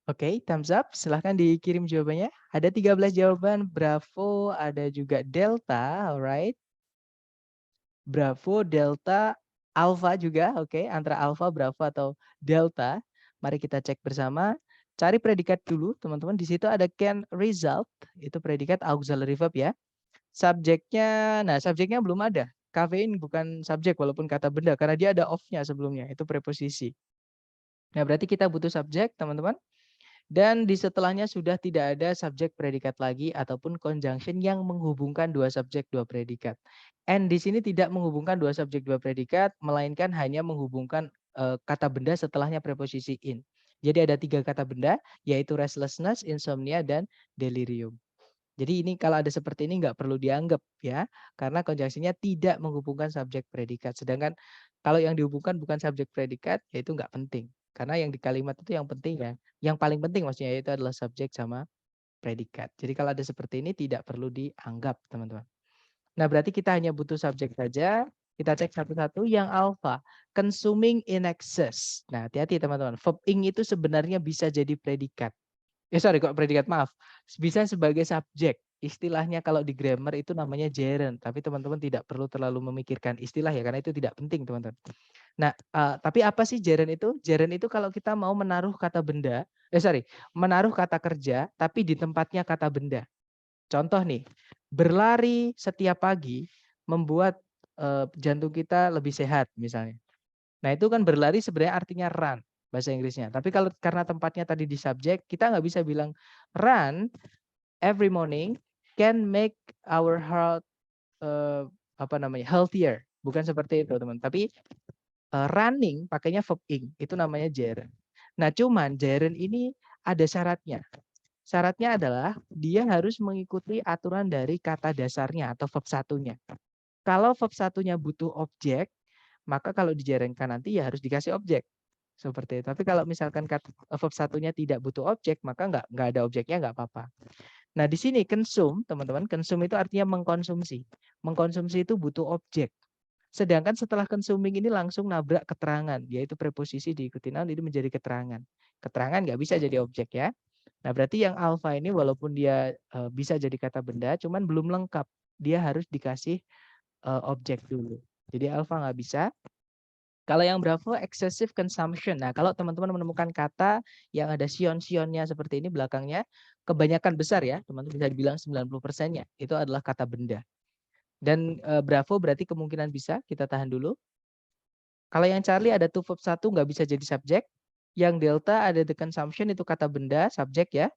Oke, thumbs up. Silahkan dikirim jawabannya. Ada 13 jawaban. Bravo, ada juga Delta. Alright. Bravo, Delta, Alpha juga. Oke, antara Alpha, Bravo, atau Delta. Mari kita cek bersama. Cari predikat dulu, teman-teman. Di situ ada can result. Itu predikat auxiliary verb ya. Subjeknya, nah subjeknya belum ada. Kafein bukan subjek walaupun kata benda. Karena dia ada of-nya sebelumnya. Itu preposisi. Nah, berarti kita butuh subjek, teman-teman. Dan di setelahnya sudah tidak ada subjek predikat lagi ataupun conjunction yang menghubungkan dua subjek dua predikat. And di sini tidak menghubungkan dua subjek dua predikat, melainkan hanya menghubungkan kata benda setelahnya preposisi in. Jadi ada 3 kata benda, yaitu restlessness, insomnia, dan delirium. Jadi ini kalau ada seperti ini nggak perlu dianggap ya, karena conjunction-nya tidak menghubungkan subjek predikat. Sedangkan kalau yang dihubungkan bukan subjek predikat, ya itu nggak penting. Karena yang di kalimat itu yang penting ya, yang paling penting maksudnya itu adalah subjek sama predikat. Jadi kalau ada seperti ini tidak perlu dianggap, teman-teman. Nah, berarti kita hanya butuh subjek saja. Kita cek satu-satu. Yang alpha, consuming in excess. Nah, hati-hati teman-teman. Verb ing itu sebenarnya bisa jadi predikat. Sorry kok predikat, maaf. Bisa sebagai subjek. Istilahnya kalau di grammar itu namanya gerund. Tapi teman-teman tidak perlu terlalu memikirkan istilah ya, karena itu tidak penting teman-teman. Nah, tapi apa sih gerund itu? Gerund itu kalau kita mau menaruh kata benda, menaruh kata kerja, tapi di tempatnya kata benda. Contoh nih, berlari setiap pagi membuat jantung kita lebih sehat misalnya. Nah itu kan berlari sebenarnya artinya run bahasa Inggrisnya. Tapi kalau karena tempatnya tadi di subjek, kita nggak bisa bilang run every morning can make our heart healthier. Bukan seperti itu teman. Tapi running pakainya verb ing, itu namanya gerund. Nah cuman gerund ini ada syaratnya. Syaratnya adalah dia harus mengikuti aturan dari kata dasarnya atau verb satunya. Kalau verb satunya butuh objek, maka kalau dijarengkan nanti ya harus dikasih objek. Seperti itu. Tapi kalau misalkan verb satunya tidak butuh objek, maka nggak ada objeknya nggak apa-apa. Nah di sini consume, teman-teman, consume itu artinya mengkonsumsi. Mengkonsumsi itu butuh objek. Sedangkan setelah consuming ini langsung nabrak keterangan, yaitu preposisi diikuti noun itu menjadi keterangan. Keterangan nggak bisa jadi objek ya. Nah, berarti yang alpha ini walaupun dia bisa jadi kata benda, cuman belum lengkap. Dia harus dikasih objek dulu. Jadi alpha nggak bisa. Kalau yang Bravo, excessive consumption. Nah, kalau teman-teman menemukan kata yang ada sion-sionnya seperti ini belakangnya, kebanyakan besar ya, teman-teman bisa dibilang 90%-nya, itu adalah kata benda. Dan Bravo berarti kemungkinan bisa, kita tahan dulu. Kalau yang Charlie ada to verb 1 nggak bisa jadi subjek. Yang Delta ada the consumption itu kata benda, subjek ya.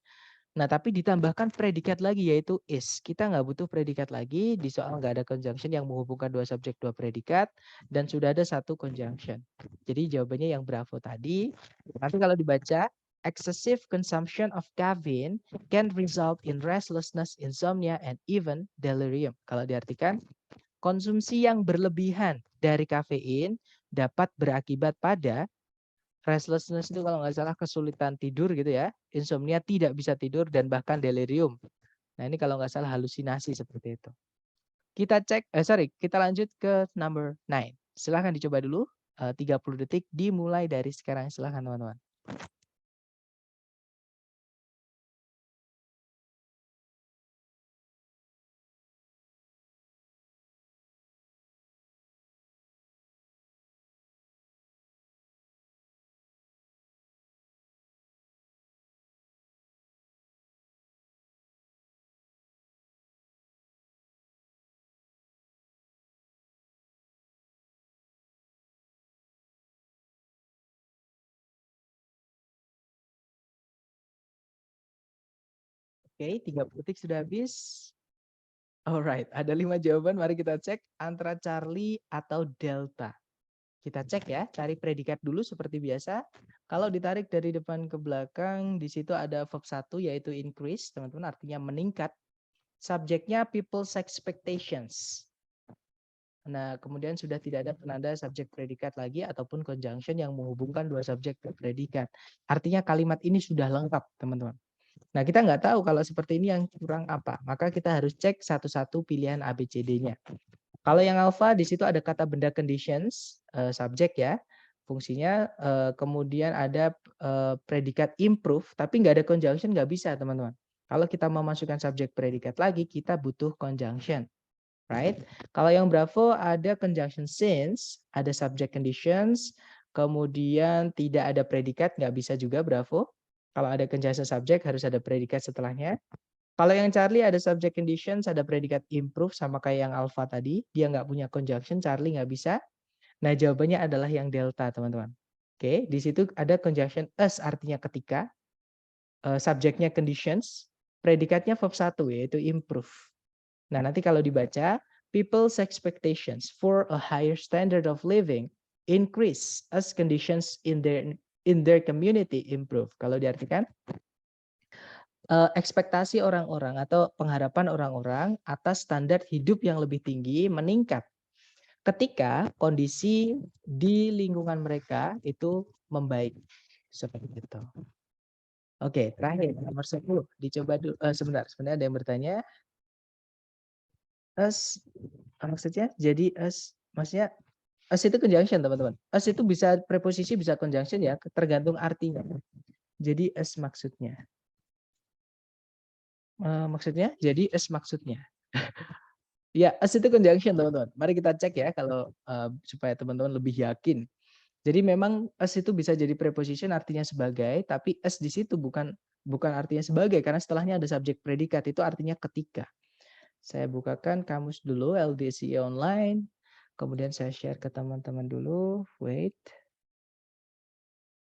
Nah, tapi ditambahkan predikat lagi yaitu is. Kita nggak butuh predikat lagi, di soal nggak ada conjunction yang menghubungkan dua subjek, dua predikat, dan sudah ada satu conjunction. Jadi jawabannya yang Bravo tadi. Nanti kalau dibaca, excessive consumption of caffeine can result in restlessness, insomnia, and even delirium. Kalau diartikan, konsumsi yang berlebihan dari kafein dapat berakibat pada restlessness itu kalau nggak salah kesulitan tidur gitu ya, insomnia tidak bisa tidur dan bahkan delirium. Nah ini kalau nggak salah halusinasi seperti itu. Kita cek, kita lanjut ke number 9. Silahkan dicoba dulu, 30 detik dimulai dari sekarang. Silahkan teman-teman. Oke, 30 detik sudah habis. Alright, ada 5 jawaban. Mari kita cek antara Charlie atau Delta. Kita cek ya, cari predikat dulu seperti biasa. Kalau ditarik dari depan ke belakang, di situ ada verb 1 yaitu increase, teman-teman, artinya meningkat. Subjeknya people's expectations. Nah, kemudian sudah tidak ada penanda subjek predikat lagi ataupun conjunction yang menghubungkan dua subjek ke predikat. Artinya kalimat ini sudah lengkap, teman-teman. Nah, kita nggak tahu kalau seperti ini yang kurang apa. Maka kita harus cek satu-satu pilihan ABCD-nya. Kalau yang alpha di situ ada kata benda conditions, subjek ya, fungsinya, kemudian ada predikat improve, tapi nggak ada conjunction nggak bisa teman-teman. Kalau kita mau masukkan subjek predikat lagi, kita butuh conjunction, right? Kalau yang Bravo ada conjunction since, ada subject conditions, kemudian tidak ada predikat nggak bisa juga Bravo. Kalau ada conjunction subject harus ada predikat setelahnya. Kalau yang Charlie ada subject conditions, ada predikat improve sama kayak yang alpha tadi. Dia nggak punya conjunction, Charlie nggak bisa. Nah, jawabannya adalah yang delta, teman-teman. Oke, di situ ada conjunction as artinya ketika. Subjeknya conditions, predikatnya verb 1 yaitu improve. Nah, nanti kalau dibaca, people's expectations for a higher standard of living increase as conditions in their community improve. Kalau diartikan, ekspektasi orang-orang atau pengharapan orang-orang atas standar hidup yang lebih tinggi meningkat ketika kondisi di lingkungan mereka itu membaik. Seperti itu. Oke, terakhir nomor 10. Dicoba dulu. Sebentar ada yang bertanya. As maksudnya jadi maksudnya as itu conjunction teman-teman. As itu bisa preposisi bisa conjunction ya, tergantung artinya. Jadi as maksudnya. Maksudnya jadi as maksudnya. Ya, as itu conjunction teman-teman. Mari kita cek ya kalau supaya teman-teman lebih yakin. Jadi memang as itu bisa jadi preposition artinya sebagai, tapi as di situ bukan artinya sebagai karena setelahnya ada subjek predikat itu artinya ketika. Saya bukakan kamus dulu LDCE online. Kemudian saya share ke teman-teman dulu. Wait.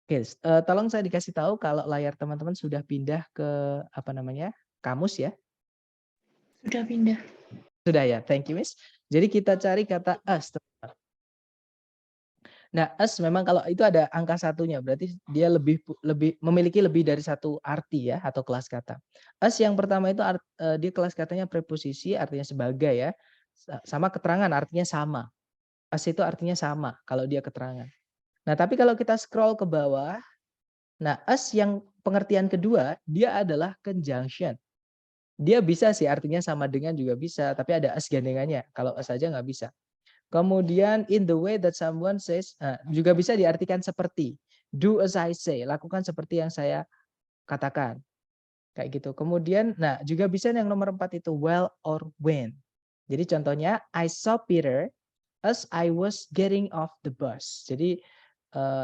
Oke, tolong saya dikasih tahu kalau layar teman-teman sudah pindah ke apa namanya? Kamus ya. Sudah pindah. Sudah ya, thank you Miss. Jadi kita cari kata as. Nah, as memang kalau itu ada angka satunya, berarti dia lebih memiliki lebih dari satu arti ya atau kelas kata. As yang pertama itu dia kelas katanya preposisi artinya sebagai ya, sama keterangan artinya sama. As itu artinya sama kalau dia keterangan. Nah, tapi kalau kita scroll ke bawah, nah as yang pengertian kedua dia adalah conjunction. Dia bisa sih artinya sama dengan juga bisa, tapi ada as gandengannya. Kalau as saja nggak bisa. Kemudian in the way that someone says, juga bisa diartikan seperti. Do as I say, lakukan seperti yang saya katakan. Kayak gitu. Kemudian, nah juga bisa yang nomor 4 itu well or when. Jadi contohnya, I saw Peter as I was getting off the bus. Jadi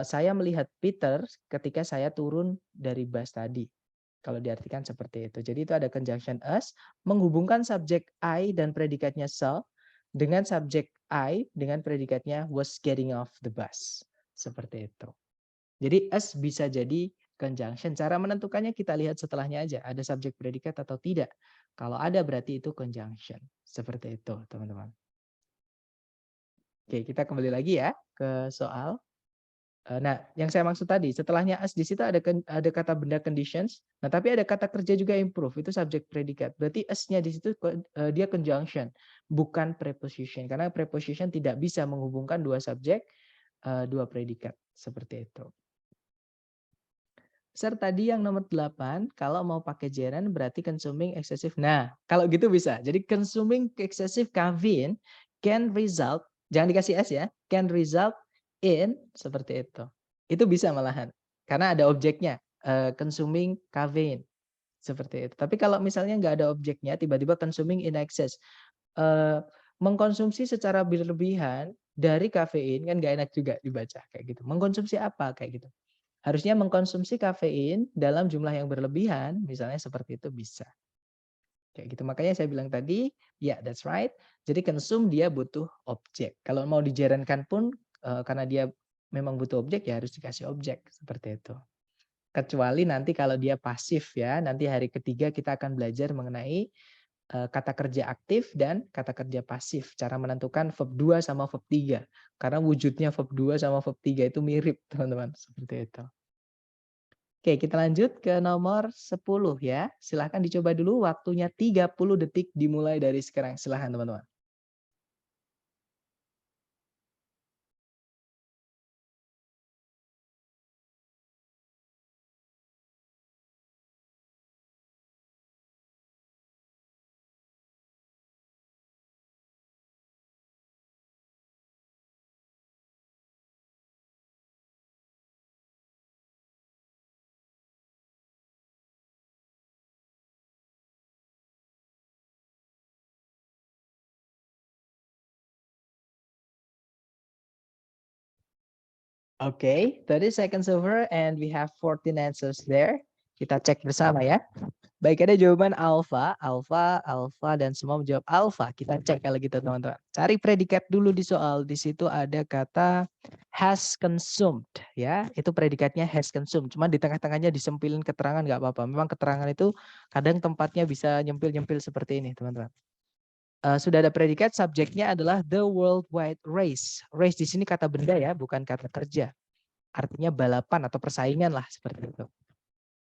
saya melihat Peter ketika saya turun dari bus tadi. Kalau diartikan seperti itu. Jadi itu ada conjunction as menghubungkan subjek I dan predikatnya saw dengan subjek I dengan predikatnya was getting off the bus. Seperti itu. Jadi as bisa jadi conjunction. Cara menentukannya kita lihat setelahnya aja. Ada subjek predikat atau tidak. Kalau ada berarti itu conjunction. Seperti itu teman-teman. Oke, kita kembali lagi ya ke soal. Nah, yang saya maksud tadi, setelahnya as di situ ada kata benda conditions. Nah, tapi ada kata kerja juga improve, itu subjek predikat. Berarti as-nya di situ dia conjunction, bukan preposition. Karena preposition tidak bisa menghubungkan dua subjek, dua predikat. Seperti itu. Serta tadi yang nomor 8, kalau mau pakai gerund berarti consuming excessive. Nah, kalau gitu bisa. Jadi consuming excessive caffeine can result, jangan dikasih S ya, can result in seperti itu. Itu bisa malahan. Karena ada objeknya, consuming caffeine. Seperti itu. Tapi kalau misalnya nggak ada objeknya, tiba-tiba consuming in excess. Mengkonsumsi secara berlebihan dari kafein, kan nggak enak juga dibaca kayak gitu. Mengkonsumsi apa kayak gitu. Harusnya mengkonsumsi kafein dalam jumlah yang berlebihan, misalnya seperti itu bisa. Kayak gitu. Makanya saya bilang tadi, ya that's right. Jadi consume dia butuh objek. Kalau mau dijarankan pun karena dia memang butuh objek ya harus dikasih objek seperti itu. Kecuali nanti kalau dia pasif ya, nanti hari ketiga kita akan belajar mengenai kata kerja aktif dan kata kerja pasif. Cara menentukan verb 2 sama verb 3. Karena wujudnya verb 2 sama verb 3 itu mirip teman-teman. Seperti itu. Oke, kita lanjut ke nomor 10 ya. Silahkan dicoba dulu waktunya 30 detik dimulai dari sekarang. Silahkan teman-teman. Oke, 30 seconds over and we have 14 answers there. Kita cek bersama ya. Baik, ada jawaban alfa, alfa, alfa, dan semua menjawab alfa. Kita cek kalau gitu teman-teman. Cari predikat dulu di soal. Di situ ada kata has consumed. Ya, itu predikatnya has consumed. Cuman di tengah-tengahnya disempilin keterangan nggak apa-apa. Memang keterangan itu kadang tempatnya bisa nyempil-nyempil seperti ini teman-teman. Sudah ada predikat, subjeknya adalah the worldwide race. Race di sini kata benda ya, bukan kata kerja. Artinya balapan atau persaingan lah seperti itu.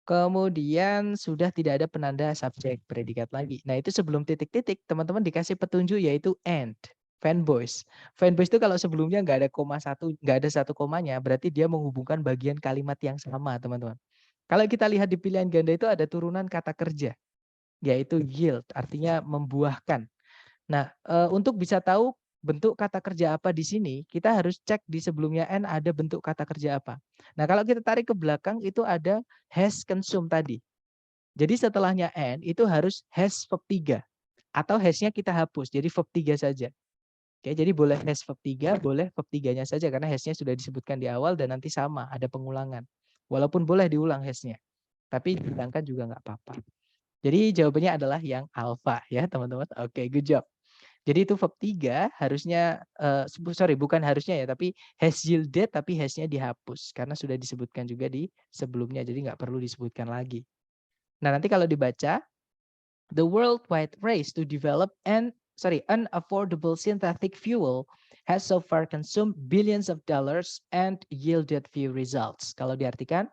Kemudian sudah tidak ada penanda subjek predikat lagi. Nah itu sebelum titik-titik teman-teman dikasih petunjuk yaitu and. Fanboys. Fanboys itu kalau sebelumnya nggak ada koma satu, nggak ada satu komanya, berarti dia menghubungkan bagian kalimat yang sama teman-teman. Kalau kita lihat di pilihan ganda itu ada turunan kata kerja, yaitu yield, artinya membuahkan. Nah, untuk bisa tahu bentuk kata kerja apa di sini, kita harus cek di sebelumnya N ada bentuk kata kerja apa. Nah, kalau kita tarik ke belakang itu ada has consumed tadi. Jadi setelahnya N itu harus has verb 3 atau has-nya kita hapus. Jadi verb 3 saja. Oke, jadi boleh has verb 3, boleh verb 3-nya saja karena has-nya sudah disebutkan di awal dan nanti sama, ada pengulangan. Walaupun boleh diulang has-nya. Tapi dihilangkan juga nggak apa-apa. Jadi jawabannya adalah yang alpha ya, teman-teman. Oke, good job. Jadi itu verb 3 harusnya, sorry bukan harusnya ya, tapi has yielded tapi has-nya dihapus. Karena sudah disebutkan juga di sebelumnya, jadi nggak perlu disebutkan lagi. Nah nanti kalau dibaca, the worldwide race to develop an affordable synthetic fuel has so far consumed billions of dollars and yielded few results. Kalau diartikan,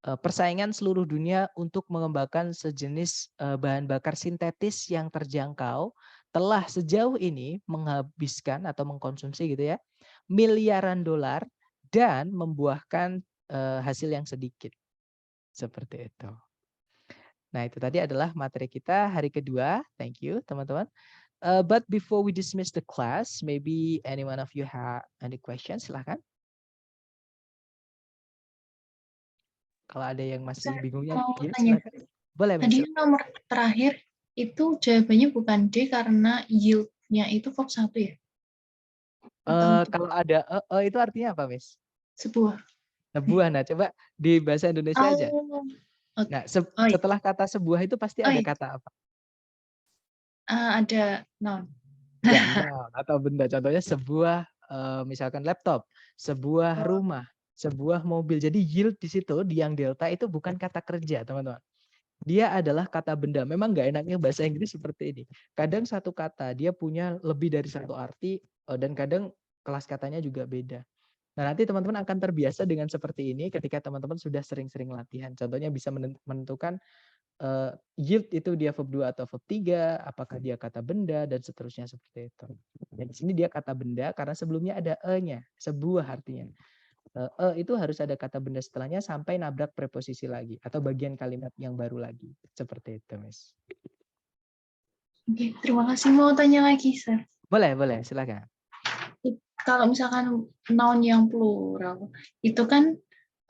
persaingan seluruh dunia untuk mengembangkan sejenis bahan bakar sintetis yang terjangkau telah sejauh ini menghabiskan atau mengkonsumsi gitu ya miliaran dolar dan membuahkan hasil yang sedikit seperti itu. Nah itu tadi adalah materi kita hari kedua. Thank you teman-teman. But before we dismiss the class, maybe any one of you have any questions? Silahkan. Kalau ada yang masih Sir, bingung ya, mau ya tanya. silakan. Boleh, Miss. Tadi nomor terakhir itu jawabannya bukan D karena yield-nya itu verb 1 ya? Atau Kalau ada itu artinya apa, Miss? sebuah? Sebuah. Nah, coba di bahasa Indonesia aja. Oh, Nah, oh iya, setelah kata sebuah itu pasti oh ada iya, kata apa? ada noun. Ya, noun atau benda. Contohnya sebuah, misalkan laptop, sebuah Oh, rumah, sebuah mobil. Jadi yield di situ, di yang delta itu bukan kata kerja, teman-teman. Dia adalah kata benda. Memang nggak enaknya bahasa Inggris seperti ini. Kadang satu kata dia punya lebih dari satu arti, dan kadang kelas katanya juga beda. Nah, nanti teman-teman akan terbiasa dengan seperti ini ketika teman-teman sudah sering-sering latihan. Contohnya bisa menentukan yield itu dia verb 2 atau verb 3, apakah dia kata benda dan seterusnya seperti itu. Ya, di sini dia kata benda karena sebelumnya ada e-nya, sebuah artinya. Itu harus ada kata benda setelahnya sampai nabrak preposisi lagi atau bagian kalimat yang baru lagi. Seperti itu, Miss. oke, terima kasih. Mau tanya lagi, Sir. Boleh, silakan. Kalau misalkan noun yang plural, itu kan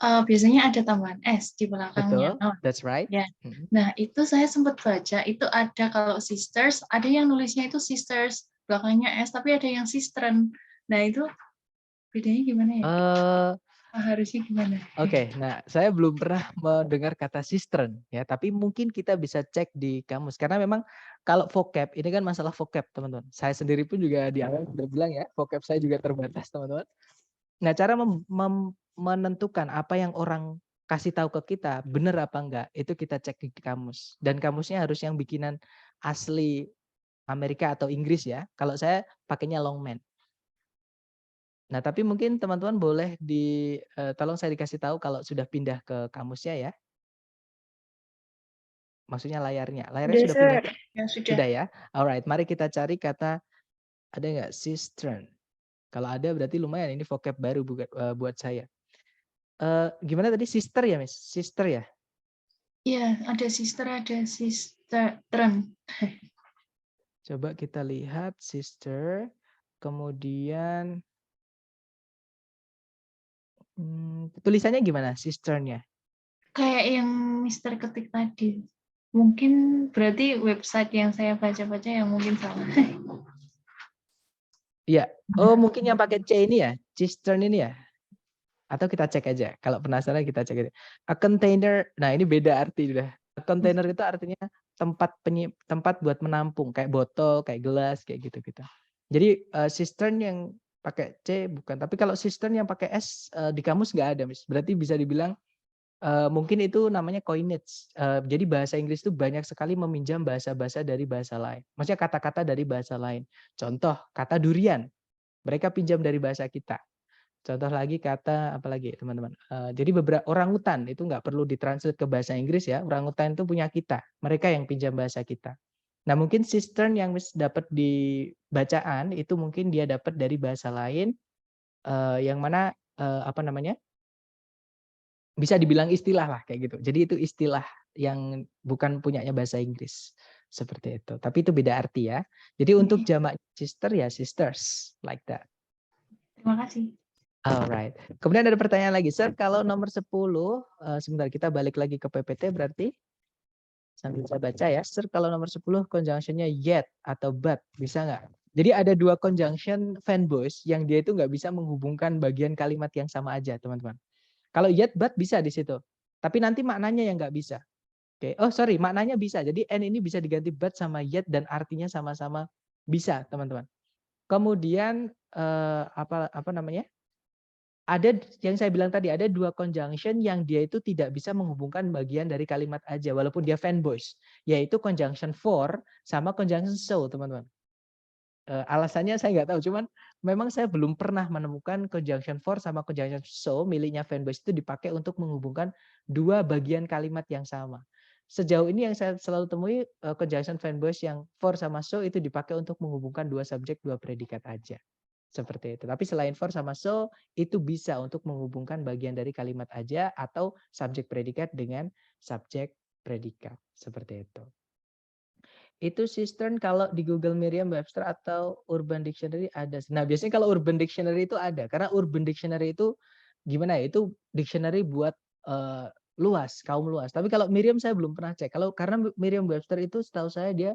biasanya ada tambahan S di belakangnya Betul, noun. that's right. Ya. Nah, itu saya sempat baca, itu ada kalau sisters, ada yang nulisnya itu sisters, belakangnya S, tapi ada yang sistren. Nah, itu bedanya gimana ya? Eh, Harusnya gimana? Oke, nah saya belum pernah mendengar kata sistern ya, tapi mungkin kita bisa cek di kamus karena memang kalau vocab ini kan masalah vocab teman-teman. Saya sendiri pun juga di awal sudah bilang ya, vocab saya juga terbatas teman-teman. Nah, cara menentukan apa yang orang kasih tahu ke kita benar apa enggak itu kita cek di kamus dan kamusnya harus yang bikinan asli Amerika atau Inggris ya. Kalau saya pakainya Longman. Nah, tapi mungkin teman-teman boleh tolong saya dikasih tahu kalau sudah pindah ke kamusnya ya. Maksudnya layarnya. Layarnya Sudah, sudah pindah Sir. ke? Ya, sudah. Sudah ya. Alright, mari kita cari kata ada nggak cistern. Kalau ada berarti lumayan ini vocab baru buat saya. Gimana tadi sister ya, Miss? Sister ya? Iya, ada sister, ada sistern. Coba kita lihat sister. Kemudian tulisannya gimana sisternya? Kayak yang Mister ketik tadi. Mungkin berarti website yang saya baca-baca yang mungkin salah. Iya. Oh, mungkin yang pakai C ini ya? Cistern ini ya? Atau kita cek aja. Kalau penasaran kita cek aja. A container. Nah, ini beda arti udah. A container itu artinya tempat buat menampung kayak botol, kayak gelas, kayak gitu-gitu. Jadi cistern yang pakai C bukan. Tapi kalau cistern yang pakai S di kamus nggak ada, Miss. Berarti bisa dibilang mungkin itu namanya coinage. Jadi bahasa Inggris itu banyak sekali meminjam bahasa-bahasa dari bahasa lain. Maksudnya kata-kata dari bahasa lain. Contoh kata durian. Mereka pinjam dari bahasa kita. Contoh lagi kata apa lagi teman-teman? Jadi beberapa orangutan itu nggak perlu ditranslate ke bahasa Inggris ya. Orangutan itu punya kita. Mereka yang pinjam bahasa kita. Nah mungkin cistern yang dapat di bacaan itu mungkin dia dapat dari bahasa lain yang mana apa namanya bisa dibilang istilah lah kayak gitu. Jadi itu istilah yang bukan punyanya bahasa Inggris seperti itu. Tapi itu beda arti ya. Jadi untuk Oke, jamak sister ya sisters like that. terima kasih. Alright. Kemudian ada pertanyaan lagi, Sir. Kalau nomor 10, sebentar kita balik lagi ke PPT berarti. Sambil saya baca ya. Sir, kalau nomor 10 conjunction-nya yet atau but, bisa nggak? Jadi ada dua conjunction fanboys yang dia itu nggak bisa menghubungkan bagian kalimat yang sama aja, teman-teman. Kalau yet, but bisa di situ. Tapi nanti maknanya yang nggak bisa. Oke. Oh, sorry, maknanya bisa. Jadi and ini bisa diganti but sama yet dan artinya sama-sama bisa, teman-teman. Kemudian apa namanya? Ada yang saya bilang tadi, ada dua conjunction yang dia itu tidak bisa menghubungkan bagian dari kalimat aja walaupun dia fanboys, yaitu conjunction for sama conjunction so, teman-teman. Alasannya saya nggak tahu, cuman memang saya belum pernah menemukan conjunction for sama conjunction so miliknya fanboys itu dipakai untuk menghubungkan dua bagian kalimat yang sama. Sejauh ini yang saya selalu temui conjunction fanboys yang for sama so itu dipakai untuk menghubungkan dua subjek, dua predikat aja. Seperti itu. Tapi selain for sama so, itu bisa untuk menghubungkan bagian dari kalimat aja atau subjek predikat dengan subjek predikat. Seperti itu. Itu sistem kalau di Google Merriam-Webster atau Urban Dictionary ada. Nah, biasanya kalau Urban Dictionary itu ada. Karena Urban Dictionary itu gimana ya, itu dictionary buat luas, kaum luas. Tapi kalau Merriam saya belum pernah cek. Karena Merriam-Webster itu setahu saya dia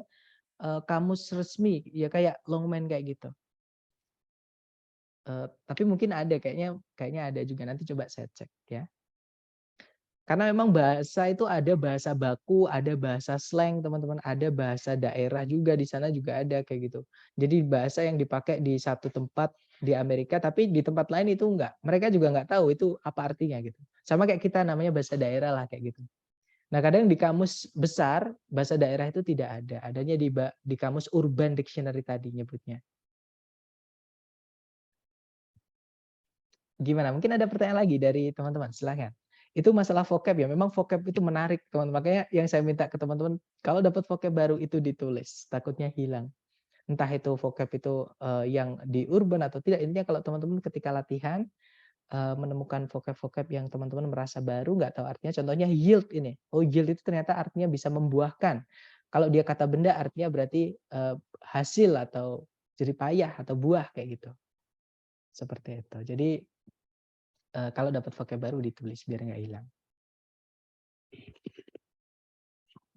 kamus resmi, ya kayak Longman kayak gitu. Tapi mungkin ada, kayaknya ada juga, nanti coba saya cek ya. Karena memang bahasa itu ada bahasa baku, ada bahasa slang teman-teman, ada bahasa daerah juga, di sana juga ada kayak gitu. Jadi bahasa yang dipakai di satu tempat di Amerika, tapi di tempat lain itu enggak. Mereka juga enggak tahu itu apa artinya gitu. Sama kayak kita namanya bahasa daerah lah kayak gitu. Nah kadang di kamus besar bahasa daerah itu tidak ada, adanya di kamus Urban Dictionary tadi nyebutnya. Gimana? Mungkin ada pertanyaan lagi dari teman-teman, silakan. Itu masalah vocab ya, memang vocab itu menarik teman-teman. Makanya yang saya minta ke teman-teman, kalau dapat vocab baru itu ditulis, takutnya hilang. Entah itu vocab itu yang di urban atau tidak, intinya kalau teman-teman ketika latihan menemukan vocab-vocab yang teman-teman merasa baru, nggak tahu artinya, contohnya yield ini. Oh yield itu ternyata artinya bisa membuahkan. Kalau dia kata benda artinya berarti hasil atau jerih payah atau buah kayak gitu. Seperti itu. Jadi kalau dapat vocab baru ditulis biar nggak hilang.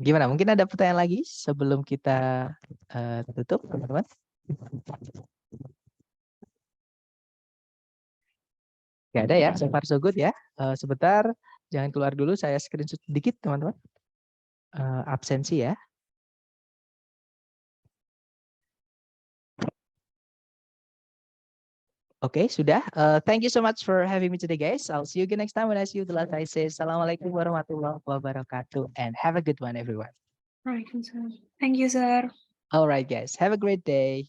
Gimana? Mungkin ada pertanyaan lagi sebelum kita tutup, teman-teman? Nggak ada ya, so far so good ya. Sebentar, jangan keluar dulu, saya screenshot sedikit, teman-teman. Absensi ya. Oke, sudah. Thank you so much for having me today, guys. I'll see you again next time. When I see you, the last I say, Assalamualaikum warahmatullahi wabarakatuh, and have a good one, everyone. Right, sir. Thank you, sir. All right, guys. Have a great day.